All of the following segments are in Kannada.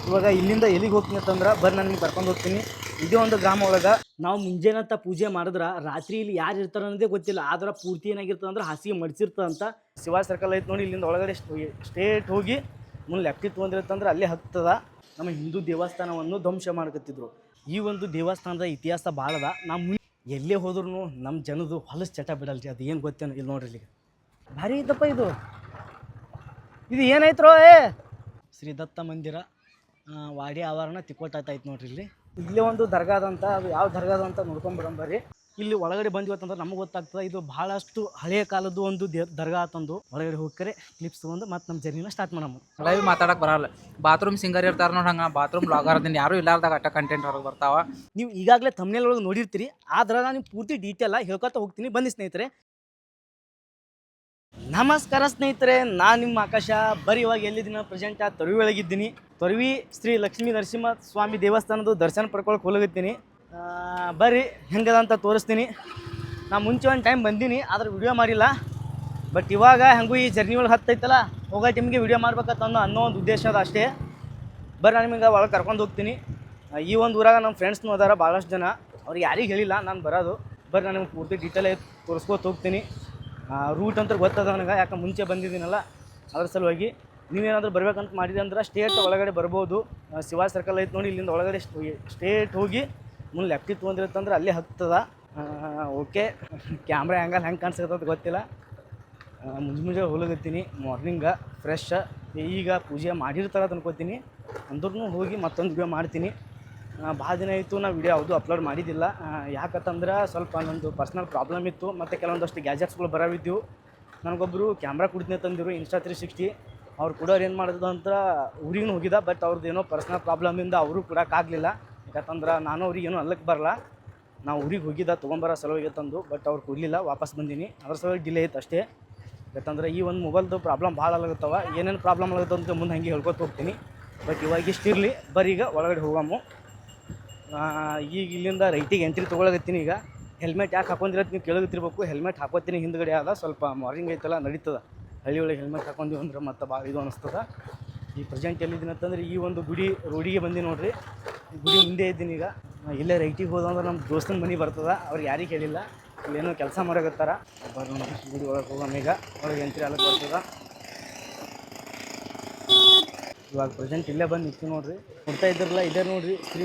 ಇವಾಗ ಇಲ್ಲಿಂದ ಎಲ್ಲಿಗೆ ಹೋಗ್ತೀನಿ ಅಂತಂದ್ರೆ ಬರ್ರಿ ನಾನು ನಿಮ್ಗೆ ಕರ್ಕೊಂಡು ಹೋಗ್ತೀನಿ. ಇದೇ ಒಂದು ಗ್ರಾಮ ಒಳಗೆ ನಾವು ಮುಂಜಾನೆಂತ ಪೂಜೆ ಮಾಡಿದ್ರೆ ರಾತ್ರಿ ಇಲ್ಲಿ ಯಾರು ಇರ್ತಾರೆ ಅನ್ನೋದೇ ಗೊತ್ತಿಲ್ಲ. ಆದ್ರೆ ಪೂರ್ತಿ ಏನಾಗಿರ್ತದೆ ಅಂದ್ರೆ ಹಾಸಿಗೆ ಮಡಿಸಿರ್ತಂತ. ಶಿವಾಜಿ ಸರ್ಕಲ್ ಐತೆ ನೋಡಿ, ಇಲ್ಲಿಂದ ಒಳಗಡೆ ಸ್ಟೇಟ್ ಹೋಗಿ ಮುಂದೆ ಲೆಫ್ಟಿಗೆ ತೊಗೊಂಡಿರ್ತಂದ್ರೆ ಅಲ್ಲೇ ಹತ್ತದ. ನಮ್ಮ ಹಿಂದೂ ದೇವಸ್ಥಾನವನ್ನು ಧ್ವಂಸ ಮಾಡ್ಕತ್ತಿದ್ರು. ಈ ಒಂದು ದೇವಸ್ಥಾನದ ಇತಿಹಾಸ ಭಾಳ ಅದ. ನಾವು ಎಲ್ಲೇ ಹೋದ್ರೂ ನಮ್ಮ ಜನದು ಹೊಲಸು ಚಟ ಬಿಡಲ್ರಿ. ಅದು ಏನು ಗೊತ್ತೇನು ಇಲ್ಲಿ ನೋಡ್ರಿ, ಇಲ್ಲಿಗೆ ಭಾರಿ ಇದ್ದಪ್ಪ ಇದು. ಇದು ಏನೈತ್ರೋ ಶ್ರೀ ದತ್ತ ಮಂದಿರ ವಾಡಿ ಆವರಣ ತಿಕ್ಕೋಟಾಯ್ತು ನೋಡ್ರಿ. ಇಲ್ಲೇ ಒಂದು ದರ್ಗಾ ಅದಂತ. ಅದು ಯಾವ ದರ್ಗಾ ಅಂತ ನೋಡ್ಕೊಂಡ್ಬರಂಬರ್ರಿ. ಇಲ್ಲಿ ಒಳಗಡೆ ಬಂದಿವತ್ತಂದ್ರೆ ನಮಗೆ ಗೊತ್ತಾಗ್ತದೆ ಇದು ಭಾಳಷ್ಟು ಹಳೆಯ ಕಾಲದ್ದು ಒಂದು ದರ್ಗಾ ಆತಂದು. ಒಳಗಡೆ ಹೋಗ್ಕರೆ ಕ್ಲಿಪ್ಸ್ ತೊಗೊಂಡು ಮತ್ತೆ ನಮ್ಮ ಜರ್ನಿನ ಸ್ಟಾರ್ಟ್ ಮಾಡಮ್ಮ. ಲೈವ್ ಮಾತಾಡಕ್ಕೆ ಬರಲ್ಲ. ಬಾತ್ರೂಮ್ ಸಿಂಗರ್ ಇರ್ತಾರೆ ನೋಡಿ, ಹಂಗೆ ಬಾತ್ರೂಮ್ ಬ್ಲಾಗರ್ ಅದನ್ನ ಯಾರು ಇಲ್ಲಾರ್ದಾಗ ಅಟ್ಟ ಕಂಟೆಂಟ್ ಹೊರಗೆ ಬರ್ತಾವ. ನೀವು ಈಗಾಗಲೇ ಥಂಬ್ನೇಲ್ ಒಳಗೆ ನೋಡಿರ್ತೀರಿ. ಆದ್ರೆ ನಾನು ಪೂರ್ತಿ ಡೀಟೇಲ್ ಹೇಳ್ಕೊತಾ ಹೋಗ್ತೀನಿ. ಬನ್ನಿ ಸ್ನೇಹಿತರೆ. ನಮಸ್ಕಾರ ಸ್ನೇಹಿತರೆ, ನಾನು ನಿಮ್ಮ ಆಕಾಶ. ಬರೀ ಇವಾಗ ಎಲ್ಲಿದ್ದೀನಿ? ಪ್ರೆಸೆಂಟ್ ತೊರವಿ ಒಳಗಿದ್ದೀನಿ. ತೊರವಿ ಶ್ರೀ ಲಕ್ಷ್ಮೀ ನರಸಿಂಹ ಸ್ವಾಮಿ ದೇವಸ್ಥಾನದ ದರ್ಶನ ಪಡ್ಕೊಳಕ್ಕೆ ಹೋಗತ್ತೀನಿ. ಬರ್ರಿ ಹೆಂಗದ ಅಂತ ತೋರಿಸ್ತೀನಿ. ನಾ ಮುಂಚೆ ಒಂದು ಟೈಮ್ ಬಂದೀನಿ, ಆದ್ರೆ ವಿಡಿಯೋ ಮಾಡಿಲ್ಲ. ಬಟ್ ಇವಾಗ ಹೆಂಗೂ ಈ ಜರ್ನಿ ಒಳಗೆ ಹತ್ತೈತಲ್ಲ, ಹೋಗೋ ಟೈಮಿಗೆ ವಿಡಿಯೋ ಮಾಡ್ಬೇಕಂತ ಅನ್ನೋ ಒಂದು ಉದ್ದೇಶ ಅದ ಅಷ್ಟೇ. ಬರ್ರಿ ನಾನು ನಿಮಗೆ ಒಳಗೆ ಕರ್ಕೊಂಡು ಹೋಗ್ತೀನಿ. ಈ ಒಂದು ಊರಾಗ ನಮ್ಮ ಫ್ರೆಂಡ್ಸ್ನೂ ಅದಾರ ಭಾಳಷ್ಟು ಜನ. ಅವ್ರಿಗೆ ಯಾರಿಗೆ ಹೇಳಿಲ್ಲ ನಾನು ಬರೋದು. ಬರ್ರಿ ನಾನು ನಿಮ್ಗೆ ಪೂರ್ತಿ ಡೀಟೇಲ್ ತೋರಿಸ್ಕೋತ ಹೋಗ್ತೀನಿ. ರೂಟ್ ಅಂತ ಗೊತ್ತದ ನನಗೆ, ಯಾಕೆ ಮುಂಚೆ ಬಂದಿದ್ದೀನಲ್ಲ ಅದ್ರ ಸಲುವಾಗಿ. ನೀವೇನಾದರೂ ಬರ್ಬೇಕಂತ ಮಾಡಿದೆ ಅಂದ್ರೆ ಸ್ಟೇಟ್ ಒಳಗಡೆ ಬರ್ಬೋದು. ಶಿವಾಜಿ ಸರ್ಕಲ್ ಐತೆ ನೋಡಿ, ಇಲ್ಲಿಂದ ಒಳಗಡೆ ಸ್ಟೇಟ್ ಹೋಗಿ ಮುಂದೆ ಲೆಫ್ಟಿಗೆ ತೊಗೊಂಡಿರುತ್ತಂದ್ರೆ ಅಲ್ಲೇ ಹತ್ತದ. ಓಕೆ, ಕ್ಯಾಮ್ರಾ ಆ್ಯಂಗಲ್ ಹೆಂಗೆ ಕಾಣಿಸ್ಕತ್ತದ ಗೊತ್ತಿಲ್ಲ. ಮುಂಜಾನೆ ಹೋಗತ್ತೀನಿ ಮಾರ್ನಿಂಗ ಫ್ರೆಶ್. ಈಗ ಪೂಜೆ ಮಾಡಿರ್ತಾರೆ ಅನ್ಕೋತೀನಿ. ಅಂದ್ರೂ ಹೋಗಿ ಮತ್ತೊಂದು ವಿಡಿಯೋ ಮಾಡ್ತೀನಿ. ಭಾಳ ದಿನ ಆಯಿತು ನಾವು ವಿಡಿಯೋ ಯಾವುದು ಅಪ್ಲೋಡ್ ಮಾಡಿದ್ದಿಲ್ಲ. ಯಾಕಂತಂದ್ರೆ ಸ್ವಲ್ಪ ನನ್ನದು ಪರ್ಸ್ನಲ್ ಪ್ರಾಬ್ಲಮ್ ಇತ್ತು, ಮತ್ತು ಕೆಲವೊಂದಷ್ಟು ಗ್ಯಾಜೆಟ್ಸ್ಗಳು ಬರೋವಿದ್ದವು. ನನಗೊಬ್ಬರು ಕ್ಯಾಮ್ರಾ ಕೊಡ್ತೀನಿ ತಂದಿರು, ಇನ್ಸ್ಟಾ 360. ಅವ್ರು ಕೊಡೋರು ಏನು ಮಾಡೋದು ಅಂತ ಊರಿಗೆ ಹೋಗಿದ್ದ. ಬಟ್ ಅವ್ರದ್ದು ಏನೋ ಪರ್ಸ್ನಲ್ ಪ್ರಾಬ್ಲಮಿಂದ ಅವರು ಕೊಡೋಕ್ಕಾಗಲಿಲ್ಲ. ಯಾಕಂತಂದ್ರೆ ನಾನು ಅವ್ರಿಗೆ ಏನೂ ಅಲ್ಲಕ್ಕೆ ಬರಲ್ಲ. ನಾವು ಊರಿಗೆ ಹೋಗಿದ್ದ ತೊಗೊಂಬರೋ ಸಲುವಾಗಿ ತಂದು, ಬಟ್ ಅವ್ರು ಕೊಡಲಿಲ್ಲ. ವಾಪಸ್ ಬಂದೀನಿ. ಅದ್ರ ಸಲುವಾಗಿ ಡಿಲೇ ಆಯ್ತು ಅಷ್ಟೇ. ಯಾಕಂದ್ರೆ ಈ ಒಂದು ಮೊಬೈಲ್ದು ಪ್ರಾಬ್ಲಮ್ ಭಾಳ ಆಗುತ್ತವೆ. ಏನೇನು ಪ್ರಾಬ್ಲಮ್ ಆಗುತ್ತೆ ಅಂತ ಮುಂದೆ ಹಂಗೆ ಹೇಳ್ಕೊತ ಹೋಗ್ತೀನಿ. ಬಟ್ ಇವಾಗ ಇಷ್ಟಿರಲಿ, ಬರೀ ಈಗ ಒಳಗಡೆ ಹೋಗಮ್ಮು. ಈಗ ಇಲ್ಲಿಂದ ರೈಟಿಗೆ ಎಂಟ್ರಿ ತೊಗೊಳಗತ್ತೀನಿ. ಈಗ ಹೆಲ್ಮೆಟ್ ಯಾಕೆ ಹಾಕೊಂಡಿರತ್ತೆ ನೀವು ಕೇಳಗತ್ತಿರ್ಬೇಕು. ಹೆಲ್ಮೆಟ್ ಹಾಕೋತೀನಿ ಹಿಂದ್ಗಡೆ ಆದ. ಸ್ವಲ್ಪ ಮಾರ್ನಿಂಗ್ ಐತಲ್ಲ, ನಡೀತದೆ. ಹಳ್ಳಿ ಒಳಗೆ ಹೆಲ್ಮೆಟ್ ಹಾಕೊಂಡಿವಿ ಅಂದ್ರೆ ಮತ್ತೆ ಭಾಳ ಇದು ಅನ್ನಿಸ್ತದೆ. ಈ ಪ್ರೆಸೆಂಟ್ ಎಲ್ಲಿದ್ದೀನಿ ಅಂತಂದ್ರೆ ಈ ಒಂದು ಗುಡಿ ರೋಡಿಗೆ ಬಂದು ನೋಡಿರಿ. ಗುಡಿ ಮುಂದೆ ಇದ್ದೀನಿ. ಈಗ ಇಲ್ಲೇ ರೈಟಿಗೆ ಹೋದಂದ್ರೆ ನಮ್ಮ ದೋಸ್ತನ ಮನೆ ಬರ್ತದೆ. ಅವ್ರಿಗೆ ಯಾರಿಗೆ ಹೇಳಿಲ್ಲ, ಇಲ್ಲೇನೋ ಕೆಲಸ ಮಾಡಕತ್ತಾರ. ಬರ್ರಿ ಗುಡಿ ಒಳಗೆ ಹೋಗಮ್ಮ. ಈಗ ಒಳಗೆ ಎಂಟ್ರಿ ಆಗಕ್ಕೆ ಬರ್ತದೆ. ಇವಾಗ ಪ್ರೆಸೆಂಟ್ ಇಲ್ಲೇ ಬಂದು ನಿಂತು ನೋಡ್ರಿ. ನೋಡ್ತಾ ಇದ್ರಲ್ಲ, ಇದೇ ನೋಡ್ರಿ ಶ್ರೀ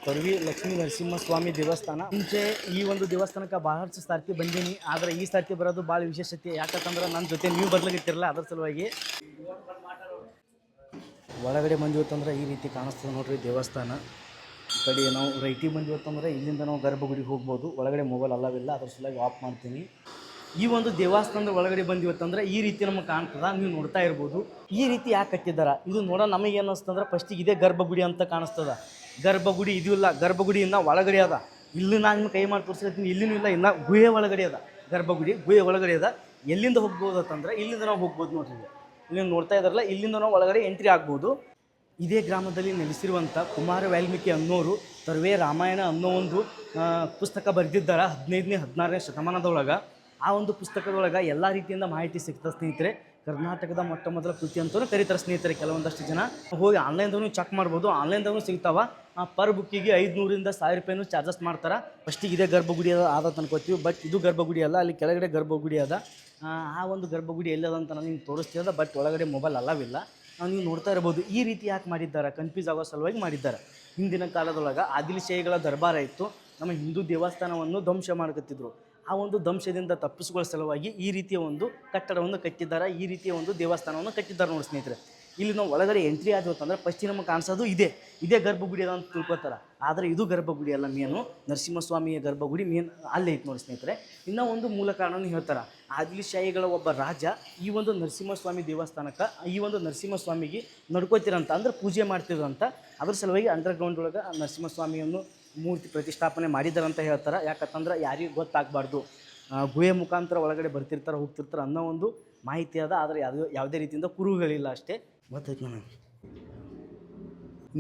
ತೊರವಿ ಲಕ್ಷ್ಮೀ ನರಸಿಂಹ ಸ್ವಾಮಿ ದೇವಸ್ಥಾನ. ಮುಂಚೆ ಈ ಒಂದು ದೇವಸ್ಥಾನಕ್ಕೆ ಭಾಳಷ್ಟು ಸರ್ತಿ ಬಂದೀನಿ, ಆದರೆ ಈ ಸರ್ತಿ ಬರೋದು ಭಾಳ ವಿಶೇಷತೆ. ಯಾಕಂತಂದ್ರೆ ನನ್ನ ಜೊತೆ ನೀವು ಬರ್ಲಿಕ್ಕಿರಲ್ಲ, ಅದ್ರ ಸಲುವಾಗಿ. ಒಳಗಡೆ ಬಂದಿವತ್ತಂದ್ರೆ ಈ ರೀತಿ ಕಾಣಿಸ್ತದೆ ನೋಡ್ರಿ ದೇವಸ್ಥಾನ. ಈ ಕಡೆ ನಾವು ರೈಟಿಗೆ ಬಂದಿವತ್ತಂದ್ರೆ ಇಲ್ಲಿಂದ ನಾವು ಗರ್ಭಗುಡಿಗೆ ಹೋಗ್ಬೋದು. ಒಳಗಡೆ ಮೊಬೈಲ್ ಅಲ್ಲವಿಲ್ಲ, ಅದ್ರ ಸಲುವಾಗಿ ಆಫ್ ಮಾಡ್ತೀನಿ. ಈ ಒಂದು ದೇವಸ್ಥಾನದ ಒಳಗಡೆ ಬಂದಿವತ್ತಂದ್ರೆ ಈ ರೀತಿ ನಮಗೆ ಕಾಣ್ತದ. ನೀವು ನೋಡ್ತಾ ಇರ್ಬೋದು. ಈ ರೀತಿ ಯಾಕೆ ಕಟ್ಟಿದ್ದಾರ ಇದು ನೋಡೋ ನಮಗೆ ಏನು ಅನಿಸ್ತಂದ್ರೆ ಫಸ್ಟಿಗೆ ಇದೇ ಗರ್ಭಗುಡಿ ಅಂತ ಕಾಣಿಸ್ತದ. ಗರ್ಭಗುಡಿ ಇದು ಇಲ್ಲ, ಗರ್ಭಗುಡಿ ಇನ್ನು ಒಳಗಡೆ ಅದ. ಇಲ್ಲಿ ನಾನು ನಿಮ್ಮ ಕೈ ಮಾಡಿ ತೋರಿಸ್ತೀನಿ. ಇಲ್ಲಿನೂ ಇಲ್ಲ, ಇನ್ನು ಗುಹೆ ಒಳಗಡೆ ಅದ. ಗರ್ಭಗುಡಿ ಗುಹೆ ಒಳಗಡೆ ಅದ. ಎಲ್ಲಿಂದ ಹೋಗ್ಬೋದು ಅಂತಂದ್ರೆ ಇಲ್ಲಿಂದ ನಾವು ಹೋಗ್ಬೋದು ನೋಡ್ರಿ. ಇಲ್ಲಿ ನೋಡ್ತಾ ಇದ್ದಾರಲ್ಲ, ಇಲ್ಲಿಂದ ನಾವು ಒಳಗಡೆ ಎಂಟ್ರಿ ಆಗ್ಬೋದು. ಇದೇ ಗ್ರಾಮದಲ್ಲಿ ನೆಲೆಸಿರುವಂಥ ಕುಮಾರ ವಾಲ್ಮೀಕಿ ಅನ್ನೋರು ತೊರವೆ ರಾಮಾಯಣ ಅನ್ನೋ ಒಂದು ಪುಸ್ತಕ ಬರೆದಿದ್ದಾರೆ 15ನೇ 16ನೇ ಶತಮಾನದೊಳಗೆ. ಆ ಒಂದು ಪುಸ್ತಕದೊಳಗೆ ಎಲ್ಲ ರೀತಿಯಿಂದ ಮಾಹಿತಿ ಸಿಗ್ತದೆ ಸ್ನೇಹಿತರೆ. ಕರ್ನಾಟಕದ ಮೊಟ್ಟ ಮೊದಲ ಕೃತಿ ಅಂತಲೂ ಕರೀತಾರೆ ಸ್ನೇಹಿತರೆ. ಕೆಲವೊಂದಷ್ಟು ಜನ ಹೋಗಿ ಆನ್ಲೈನ್ದೂ ಚೆಕ್ ಮಾಡ್ಬೋದು. ಆನ್ಲೈನ್ದೂ ಸಿಗ್ತಾವ. ಪರ್ ಬುಕ್ಕಿಗೆ 500ರಿಂದ 1000 ರೂಪಾಯಿನೂ ಚಾರ್ಜಸ್ ಮಾಡ್ತಾರೆ. ಫಸ್ಟಿಗೆ ಇದೇ ಗರ್ಭಗುಡಿ ಆದತ್ ಅನ್ಕೋತೀವಿ. ಬಟ್ ಇದು ಗರ್ಭಗುಡಿ ಅಲ್ಲ, ಅಲ್ಲಿ ಕೆಳಗಡೆ ಗರ್ಭಗುಡಿ ಅದ. ಆ ಒಂದು ಗರ್ಭಗುಡಿ ಎಲ್ಲದ ಅಂತ ನಾನು ನಿಮ್ಗೆ ತೋರಿಸ್ತಿರೋದ. ಬಟ್ ಒಳಗಡೆ ಮೊಬೈಲ್ ಅಲ್ಲವಿಲ್ಲ. ನೀವು ನೋಡ್ತಾ ಇರ್ಬೋದು. ಈ ರೀತಿ ಯಾಕೆ ಮಾಡಿದ್ದಾರೆ? ಕನ್ಫ್ಯೂಸ್ ಆಗೋ ಸಲುವಾಗಿ ಮಾಡಿದ್ದಾರೆ. ಹಿಂದಿನ ಕಾಲದೊಳಗೆ ಆದಿಲ್ಶಾಹಿಗಳ ದರ್ಬಾರ ಇತ್ತು. ನಮ್ಮ ಹಿಂದೂ ದೇವಸ್ಥಾನವನ್ನು ಧ್ವಂಸ ಮಾಡ್ಕತ್ತಿದ್ರು. ಆ ಒಂದು ಧ್ವಂಸದಿಂದ ತಪ್ಪಿಸಿಕೊಳ್ಳೋ ಸಲುವಾಗಿ ಈ ರೀತಿಯ ಒಂದು ಕಟ್ಟಡವನ್ನು ಕಟ್ಟಿದ್ದಾರೆ. ಈ ರೀತಿಯ ಒಂದು ದೇವಸ್ಥಾನವನ್ನು ಕಟ್ಟಿದ್ದಾರೆ ನೋಡಿ ಸ್ನೇಹಿತರೆ. ಇಲ್ಲಿ ನಾವು ಒಳಗಡೆ ಎಂಟ್ರಿ ಆದ್ವತ್ತಂದ್ರೆ ಫಸ್ಟ್ ನಮಗೆ ಕಾಣಿಸೋದು ಇದೇ ಗರ್ಭಗುಡಿ ಅದ ಅಂತ ತಿಳ್ಕೊತಾರೆ. ಆದರೆ ಇದು ಗರ್ಭಗುಡಿ ಅಲ್ಲ, ಮೇನು ನರಸಿಂಹಸ್ವಾಮಿಯ ಗರ್ಭಗುಡಿ ಮೇನ್ ಅಲ್ಲೇ ಐತೆ ನೋಡಿ ಸ್ನೇಹಿತರೆ. ಇನ್ನೂ ಒಂದು ಮೂಲ ಕಾರಣವನ್ನು ಹೇಳ್ತಾರೆ. ಆದಿಲ್ಶಾಹಿಗಳ ಒಬ್ಬ ರಾಜ ಈ ಒಂದು ನರಸಿಂಹಸ್ವಾಮಿ ದೇವಸ್ಥಾನಕ್ಕೆ, ಈ ಒಂದು ನರಸಿಂಹಸ್ವಾಮಿಗೆ ನಡ್ಕೋತಿರಂತ ಅಂದ್ರೆ ಪೂಜೆ ಮಾಡ್ತಿದ್ರಂತ. ಅದ್ರ ಸಲುವಾಗಿ ಅಂಡರ್ಗ್ರೌಂಡ್ ಒಳಗೆ ನರಸಿಂಹಸ್ವಾಮಿಯನ್ನು ಮೂರ್ತಿ ಪ್ರತಿಷ್ಠಾಪನೆ ಮಾಡಿದ್ದಾರೆ ಅಂತ ಹೇಳ್ತಾರೆ. ಯಾಕಂತಂದ್ರೆ ಯಾರಿಗೂ ಗೊತ್ತಾಗಬಾರ್ದು. ಗುಹೆ ಮುಖಾಂತರ ಒಳಗಡೆ ಬರ್ತಿರ್ತಾರೆ ಹೋಗ್ತಿರ್ತಾರೆ ಅನ್ನೋ ಒಂದು ಮಾಹಿತಿ ಅದ. ಆದರೆ ಯಾವುದೇ ರೀತಿಯಿಂದ ಕುರುಹುಗಳಿಲ್ಲ ಅಷ್ಟೇ. ಗೊತ್ತಾಯ್ತು ನನಗೆ.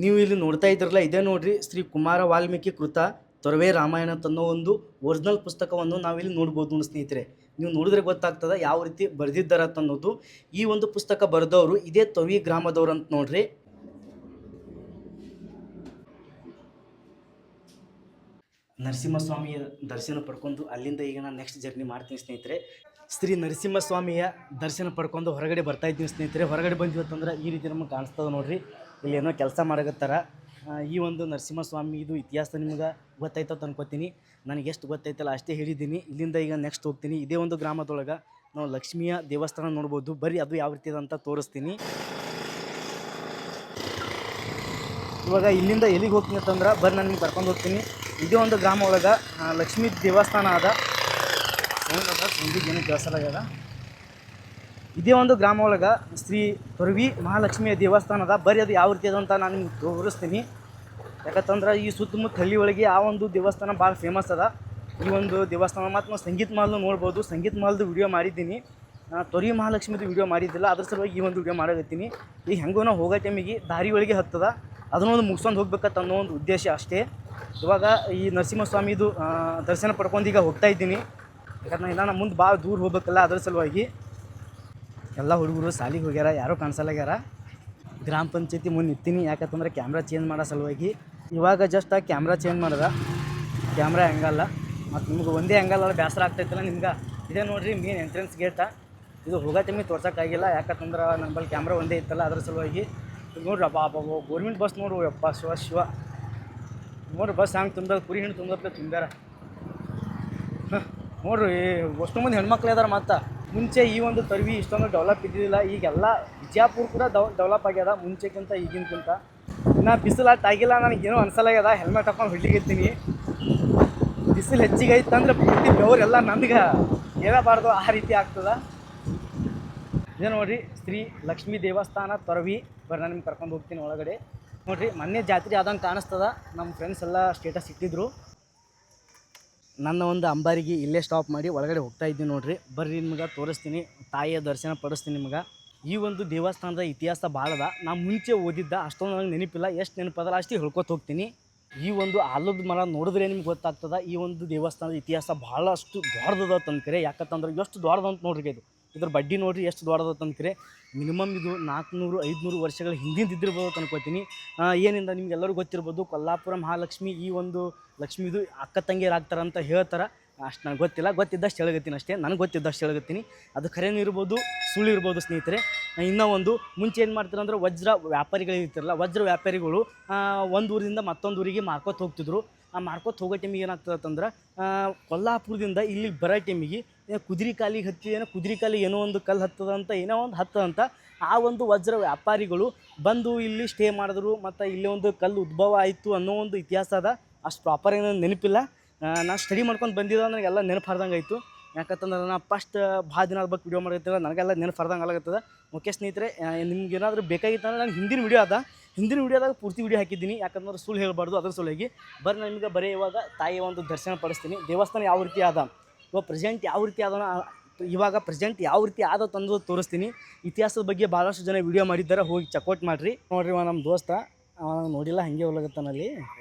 ನೀವು ಇಲ್ಲಿ ನೋಡ್ತಾ ಇದ್ರಲ್ಲ, ಇದೇ ನೋಡ್ರಿ ಶ್ರೀ ಕುಮಾರ ವಾಲ್ಮೀಕಿ ಕೃತ ತೊರವೆ ರಾಮಾಯಣ ಅನ್ನೋ ಒಂದು ಒರಿಜಿನಲ್ ಪುಸ್ತಕವನ್ನು ನಾವಿಲ್ಲಿ ನೋಡ್ಬೋದು ನೋಡಿ ಸ್ನೇಹಿತರೆ. ನೀವು ನೋಡಿದ್ರೆ ಗೊತ್ತಾಗ್ತದೆ ಯಾವ ರೀತಿ ಬರೆದಿದ್ದಾರೆ ಅನ್ನೋದು. ಈ ಒಂದು ಪುಸ್ತಕ ಬರೆದವರು ಇದೇ ತೊರವಿ ಗ್ರಾಮದವ್ರು ಅಂತ ನೋಡ್ರಿ. ನರಸಿಂಹಸ್ವಾಮಿಯ ದರ್ಶನ ಪಡ್ಕೊಂಡು ಅಲ್ಲಿಂದ ಈಗ ನಾನು ನೆಕ್ಸ್ಟ್ ಜರ್ನಿ ಮಾಡ್ತೀನಿ ಸ್ನೇಹಿತರೆ. ಶ್ರೀ ನರಸಿಂಹಸ್ವಾಮಿಯ ದರ್ಶನ ಪಡ್ಕೊಂಡು ಹೊರಗಡೆ ಬರ್ತಾ ಇದ್ದೀನಿ ಸ್ನೇಹಿತರೆ. ಹೊರಗಡೆ ಬಂದಿವತ್ತಂದ್ರೆ ಈ ರೀತಿ ನಮಗೆ ಕಾಣಿಸ್ತದೆ ನೋಡ್ರಿ. ಇಲ್ಲಿ ಏನೋ ಕೆಲಸ ಮಾಡಕತ್ತಾರ. ಈ ಒಂದು ನರಸಿಂಹಸ್ವಾಮಿ ಇದು ಇತಿಹಾಸ ನಿಮ್ಗೆ ಗೊತ್ತಾಯ್ತಂತ ಅನ್ಕೋತೀನಿ. ನನಗೆ ಎಷ್ಟು ಗೊತ್ತೈತಲ್ಲ ಅಷ್ಟೇ ಹೇಳಿದ್ದೀನಿ. ಇಲ್ಲಿಂದ ಈಗ ನೆಕ್ಸ್ಟ್ ಹೋಗ್ತೀನಿ. ಇದೇ ಒಂದು ಗ್ರಾಮದೊಳಗೆ ನಾವು ಲಕ್ಷ್ಮಿಯ ದೇವಸ್ಥಾನ ನೋಡ್ಬೋದು. ಬರೀ ಅದು ಯಾವ ರೀತಿ ಇದೆ ಅಂತ ತೋರಿಸ್ತೀನಿ. ಇವಾಗ ಇಲ್ಲಿಂದ ಎಲ್ಲಿಗೆ ಹೋಗ್ತೀನಿ ಅಂತಂದ್ರೆ ಬರ್ರಿ ನಾನು ನಿಮ್ಗೆ ಕರ್ಕೊಂಡು ಹೋಗ್ತೀನಿ. ಇದೇ ಒಂದು ಗ್ರಾಮ ಒಳಗೆ ಲಕ್ಷ್ಮೀ ದೇವಸ್ಥಾನ ಅದ. ಏನು ದೇವಸ್ಥಾನ ಆಗ್ಯದ. ಇದೇ ಒಂದು ಗ್ರಾಮ ಒಳಗೆ ಶ್ರೀ ತೊರವಿ ಮಹಾಲಕ್ಷ್ಮಿಯ ದೇವಸ್ಥಾನ ಅದ. ಬರೀ ಅದು ಯಾವ ರೀತಿ ಅದ ಅಂತ ನಾನು ನಿಮ್ಗೆ ತೋರಿಸ್ತೀನಿ. ಯಾಕಂತಂದ್ರೆ ಈ ಸುತ್ತಮುತ್ತ ಹಳ್ಳಿ ಒಳಗೆ ಆ ಒಂದು ದೇವಸ್ಥಾನ ಭಾಳ ಫೇಮಸ್ ಅದ. ಈ ಒಂದು ದೇವಸ್ಥಾನ ಮತ್ತು ನಾವು ಸಂಗೀತ ಮಾಲ್ನು ನೋಡ್ಬೋದು. ಸಂಗೀತ ಮಾಲ್ದು ವಿಡಿಯೋ ಮಾಡಿದ್ದೀನಿ. ತೊರವಿ ಮಹಾಲಕ್ಷ್ಮಿದು ವಿಡಿಯೋ ಮಾಡಿದ್ದಿಲ್ಲ, ಅದ್ರ ಸಲುವಾಗಿ ಈ ಒಂದು ವಿಡಿಯೋ ಮಾಡಕತ್ತೀನಿ. ಈಗ ಹೆಂಗೋ ನಾವು ಹೋಗೋ ಟೈಮಿಗೆ ದಾರಿ ಒಳಗೆ ಹತ್ತದ, ಅದನ್ನೊಂದು ಮುಗಿಸ್ಕೊಂಡು ಹೋಗ್ಬೇಕಂತ ಅನ್ನೋ ಒಂದು ಉದ್ದೇಶ ಅಷ್ಟೇ. ಇವಾಗ ಈ ನರಸಿಂಹಸ್ವಾಮಿದು ದರ್ಶನ ಪಡ್ಕೊಂಡು ಈಗ ಹೋಗ್ತಾ ಇದ್ದೀನಿ. ಯಾಕಂದ್ರೆ ಇಲ್ಲ ನಾನು ಮುಂದೆ ಭಾಳ ದೂರ ಹೋಗ್ಬೇಕಲ್ಲ, ಅದ್ರ ಸಲುವಾಗಿ. ಎಲ್ಲ ಹುಡುಗರು ಸಾಲಿಗೆ ಹೋಗ್ಯಾರ, ಯಾರೂ ಕಾಣಿಸಲ್ಲಾಗ್ಯಾರ. ಗ್ರಾಮ ಪಂಚಾಯತಿ ಮುಂದೆ ನಿಂತೀನಿ. ಯಾಕಂತಂದ್ರೆ ಕ್ಯಾಮ್ರಾ ಚೇಂಜ್ ಮಾಡೋ ಸಲುವಾಗಿ. ಇವಾಗ ಜಸ್ಟ್ ಆ ಕ್ಯಾಮ್ರಾ ಚೇಂಜ್ ಮಾಡಿದ. ಕ್ಯಾಮ್ರಾ ಹೆಂಗಲ್ಲ ಮತ್ತು ನಿಮ್ಗೆ ಒಂದೇ ಹೆಂಗಲ್ಲ ಬೇಸರ ಆಗ್ತೈತಲ್ಲ ನಿಮ್ಗೆ. ಇದೇ ನೋಡಿರಿ ಮೇನ್ ಎಂಟ್ರೆನ್ಸ್ ಗೇಟ. ಇದು ಹೋಗೋ ಟೈಮಿಗೆ ತೋರ್ಸೋಕ್ಕಾಗಿಲ್ಲ, ಯಾಕಂತಂದ್ರೆ ನಮ್ಮಲ್ಲಿ ಕ್ಯಾಮ್ರಾ ಒಂದೇ ಇತ್ತಲ್ಲ, ಅದ್ರ ಸಲುವಾಗಿ. ನೋಡ್ರಿ ಅಪ್ಪ ಗೋರ್ಮೆಂಟ್ ಬಸ್ ನೋಡ್ರಿ ಅಪ್ಪ ಶಿವ ನೋಡ್ರಿ ಬಸ್ ಹಂಗೆ ತುಂಬ್ದ, ಕುರಿ ಹಿಂಡು ತುಂಬ್ದಪ್ಲೆ ತುಂಬ್ಯಾರ. ನೋಡ್ರಿ ಅಷ್ಟು ಮಂದಿ ಹೆಣ್ಮಕ್ಳು ಇದಾರೆ. ಮತ್ತು ಮುಂಚೆ ಈ ಒಂದು ತೊರವಿ ಇಷ್ಟೊಂದು ಡೆವಲಪ್ ಇದ್ದಿದ್ದಿಲ್ಲ. ಈಗೆಲ್ಲ ವಿಜಯಪುರ ಕೂಡ ಡೆವಲಪ್ ಆಗ್ಯದ ಮುಂಚೆಕ್ಕಿಂತ ಈಗಿನಕ್ಕಿಂತ. ಇನ್ನು ಬಿಸಿಲು ಆಗಿಲ್ಲ, ನನಗೇನೋ ಅನ್ಸಲಾಗ್ಯದ. ಹೆಲ್ಮೆಟ್ ಹಾಕೊಂಡು ಹೊಡ್ಲಿಕ್ಕಿರ್ತೀನಿ. ಬಿಸಿಲು ಹೆಚ್ಚಿಗೆ ಐತಂದ್ರೆ ಪೂರ್ತಿ ಬೆವರೆಲ್ಲ ನಮ್ಗೆ ಹೇಳಬಾರ್ದು, ಆ ರೀತಿ ಆಗ್ತದೆ. ಇದೇ ನೋಡಿರಿ ಶ್ರೀ ಲಕ್ಷ್ಮೀ ದೇವಸ್ಥಾನ ತೊರವಿ. ಬರ್ರಿ ನಾನು ನಿಮ್ಗೆ ಕರ್ಕೊಂಡು ಹೋಗ್ತೀನಿ ಒಳಗಡೆ. ನೋಡಿರಿ ಮೊನ್ನೆ ಜಾತ್ರೆ ಆದಂಗೆ ಕಾಣಿಸ್ತದ. ನಮ್ಮ ಫ್ರೆಂಡ್ಸ್ ಎಲ್ಲ ಸ್ಟೇಟಸ್ ಇಟ್ಟಿದ್ರು. ನನ್ನ ಒಂದು ಅಂಬಾರಿಗೆ ಇಲ್ಲೇ ಸ್ಟಾಪ್ ಮಾಡಿ ಒಳಗಡೆ ಹೋಗ್ತಾ ಇದ್ದೀನಿ ನೋಡಿರಿ. ಬರ್ರಿ ನಿಮ್ಗೆ ತೋರಿಸ್ತೀನಿ, ತಾಯಿಯ ದರ್ಶನ ಪಡಿಸ್ತೀನಿ ನಿಮ್ಗೆ. ಈ ಒಂದು ದೇವಸ್ಥಾನದ ಇತಿಹಾಸ ಭಾಳ ಅದ. ನಾನು ಮುಂಚೆ ಓದಿದ್ದ ಅಷ್ಟೊಂದು ನನಗೆ ನೆನಪಿಲ್ಲ. ಎಷ್ಟು ನೆನಪದಲ್ಲ ಅಷ್ಟು ಹೇಳ್ಕೊತ ಹೋಗ್ತೀನಿ. ಈ ಒಂದು ಆಲದ ಮರ ನೋಡಿದ್ರೆ ನಿಮ್ಗೆ ಗೊತ್ತಾಗ್ತದೆ ಈ ಒಂದು ದೇವಸ್ಥಾನದ ಇತಿಹಾಸ ಭಾಳಷ್ಟು ದೊಡ್ಡದ ತಂದ್ಕರೆ. ಯಾಕಂತಂದ್ರೆ ಎಷ್ಟು ದೊಡ್ಡದಂತ ನೋಡ್ರಿ ಇದು. ಇದ್ರ ಬಡ್ಡಿ ನೋಡಿರಿ ಎಷ್ಟು ದೊಡ್ಡದ ತಂದ್ಕರೆ. ಮಿನಿಮಮ್ ಇದು 400-500 ವರ್ಷಗಳ ಹಿಂದಿಂದ ಇದ್ದಿರ್ಬೋದು ಅನ್ಕೋತೀನಿ. ಏನಿಂದ ನಿಮ್ಗೆಲ್ಲರೂ ಗೊತ್ತಿರ್ಬೋದು, ಕೊಲ್ಲಾಪುರ ಮಹಾಲಕ್ಷ್ಮಿ ಈ ಒಂದು ಲಕ್ಷ್ಮಿದು ಅಕ್ಕ ತಂಗಿಯರಾಗ್ತಾರಂತ ಹೇಳ್ತಾರೆ. ಅಷ್ಟು ನನಗೆ ಗೊತ್ತಿಲ್ಲ, ಗೊತ್ತಿದ್ದಷ್ಟು ಹೇಳಗತ್ತೀನಿ ಅಷ್ಟೇ. ನನಗೆ ಗೊತ್ತಿದ್ದಷ್ಟು ಹೇಳಗತ್ತೀನಿ. ಅದು ಖರೇನೂ ಇರ್ಬೋದು, ಸುಳ್ಳು ಇರ್ಬೋದು ಸ್ನೇಹಿತರೆ. ಇನ್ನೂ ಒಂದು ಮುಂಚೆ ಏನು ಮಾಡ್ತಾರಂದ್ರೆ ವಜ್ರ ವ್ಯಾಪಾರಿಗಳು ಇರ್ತಾರಲ್ಲ, ವಜ್ರ ವ್ಯಾಪಾರಿಗಳು ಒಂದು ಊರಿಂದ ಮತ್ತೊಂದು ಊರಿಗೆ ಮಾರ್ಕೋತ ಹೋಗ್ತಿದ್ರು. ಆ ಮಾರ್ಕೋತ ಹೋಗೋ ಟೈಮಿಗೆ ಏನಾಗ್ತದಂದ್ರೆ ಕೊಲ್ಲಾಪುರದಿಂದ ಇಲ್ಲಿ ಬರೋ ಟೈಮಿಗೆ ಕುದುರೆ ಕಾಲಿಗೆ ಹತ್ತಿದೇನೋ, ಕುದುರೆ ಕಾಲಿಗೆ ಏನೋ ಒಂದು ಕಲ್ಲು ಹತ್ತದಂತ, ಏನೋ ಒಂದು ಹತ್ತದಂತ. ಆ ಒಂದು ವಜ್ರ ವ್ಯಾಪಾರಿಗಳು ಬಂದು ಇಲ್ಲಿ ಸ್ಟೇ ಮಾಡಿದ್ರು ಮತ್ತು ಇಲ್ಲೇ ಒಂದು ಕಲ್ಲು ಉದ್ಭವ ಆಯಿತು ಅನ್ನೋ ಒಂದು ಇತಿಹಾಸ ಅದ. ಅಷ್ಟು ಪ್ರಾಪರ್ ಏನೋ ನೆನಪಿಲ್ಲ. ನಾನು ಸ್ಟಡಿ ಮಾಡ್ಕೊಂಡು ಬಂದಿದ್ದೆ, ನನಗೆಲ್ಲ ನೆನಪು ಹರ್ದಂಗೆ ಆಯಿತು. ಯಾಕಂತಂದ್ರೆ ನಾನು ಫಸ್ಟ್ ಭಾಳ ದಿನ ಬಗ್ಗೆ ವಿಡಿಯೋ ಮಾಡಿರ್ತೀರ, ನನಗೆಲ್ಲ ನೆನಪು ಹರ್ದಂಗೆ ಆಗತ್ತದ. ಓಕೆ ಸ್ನೇಹಿತರೆ, ನಿಮ್ಗೆ ಏನಾದರೂ ಬೇಕಾಗಿತ್ತಂದ್ರೆ ನಾನು ಹಿಂದಿನ ವಿಡಿಯೋದಾಗ ಪೂರ್ತಿ ವಿಡಿಯೋ ಹಾಕಿದ್ದೀನಿ. ಯಾಕಂದ್ರೆ ಸುಳ್ಳು ಹೇಳಬಾರ್ದು, ಅದ್ರ ಸಲುವಾಗಿ. ಬರ್ರಿ ನಾನು ನಿಮಗೆ ಬರೀ ಇವಾಗ ತಾಯಿಯ ಒಂದು ದರ್ಶನ ಪಡಿಸ್ತೀನಿ. ದೇವಸ್ಥಾನ ಯಾವ ರೀತಿ ಆದ, ಇವಾಗ ಪ್ರೆಸೆಂಟ್ ಯಾವ ರೀತಿ ಯಾವ ರೀತಿ ಆದ ತಂದು ತೋರಿಸ್ತೀನಿ. ಇತಿಹಾಸದ ಬಗ್ಗೆ ಭಾಳಷ್ಟು ಜನ ವಿಡಿಯೋ ಮಾಡಿದ್ದಾರೆ, ಹೋಗಿ ಚೆಕ್ಔಟ್ ಮಾಡಿರಿ. ನೋಡ್ರಿ ನಮ್ಮ ದೋಸ್ತ ನೋಡಿಲ್ಲ, ಹಾಗೆ ಹೋಗ್ಲಗತ್ತಾನಲ್ಲಿ.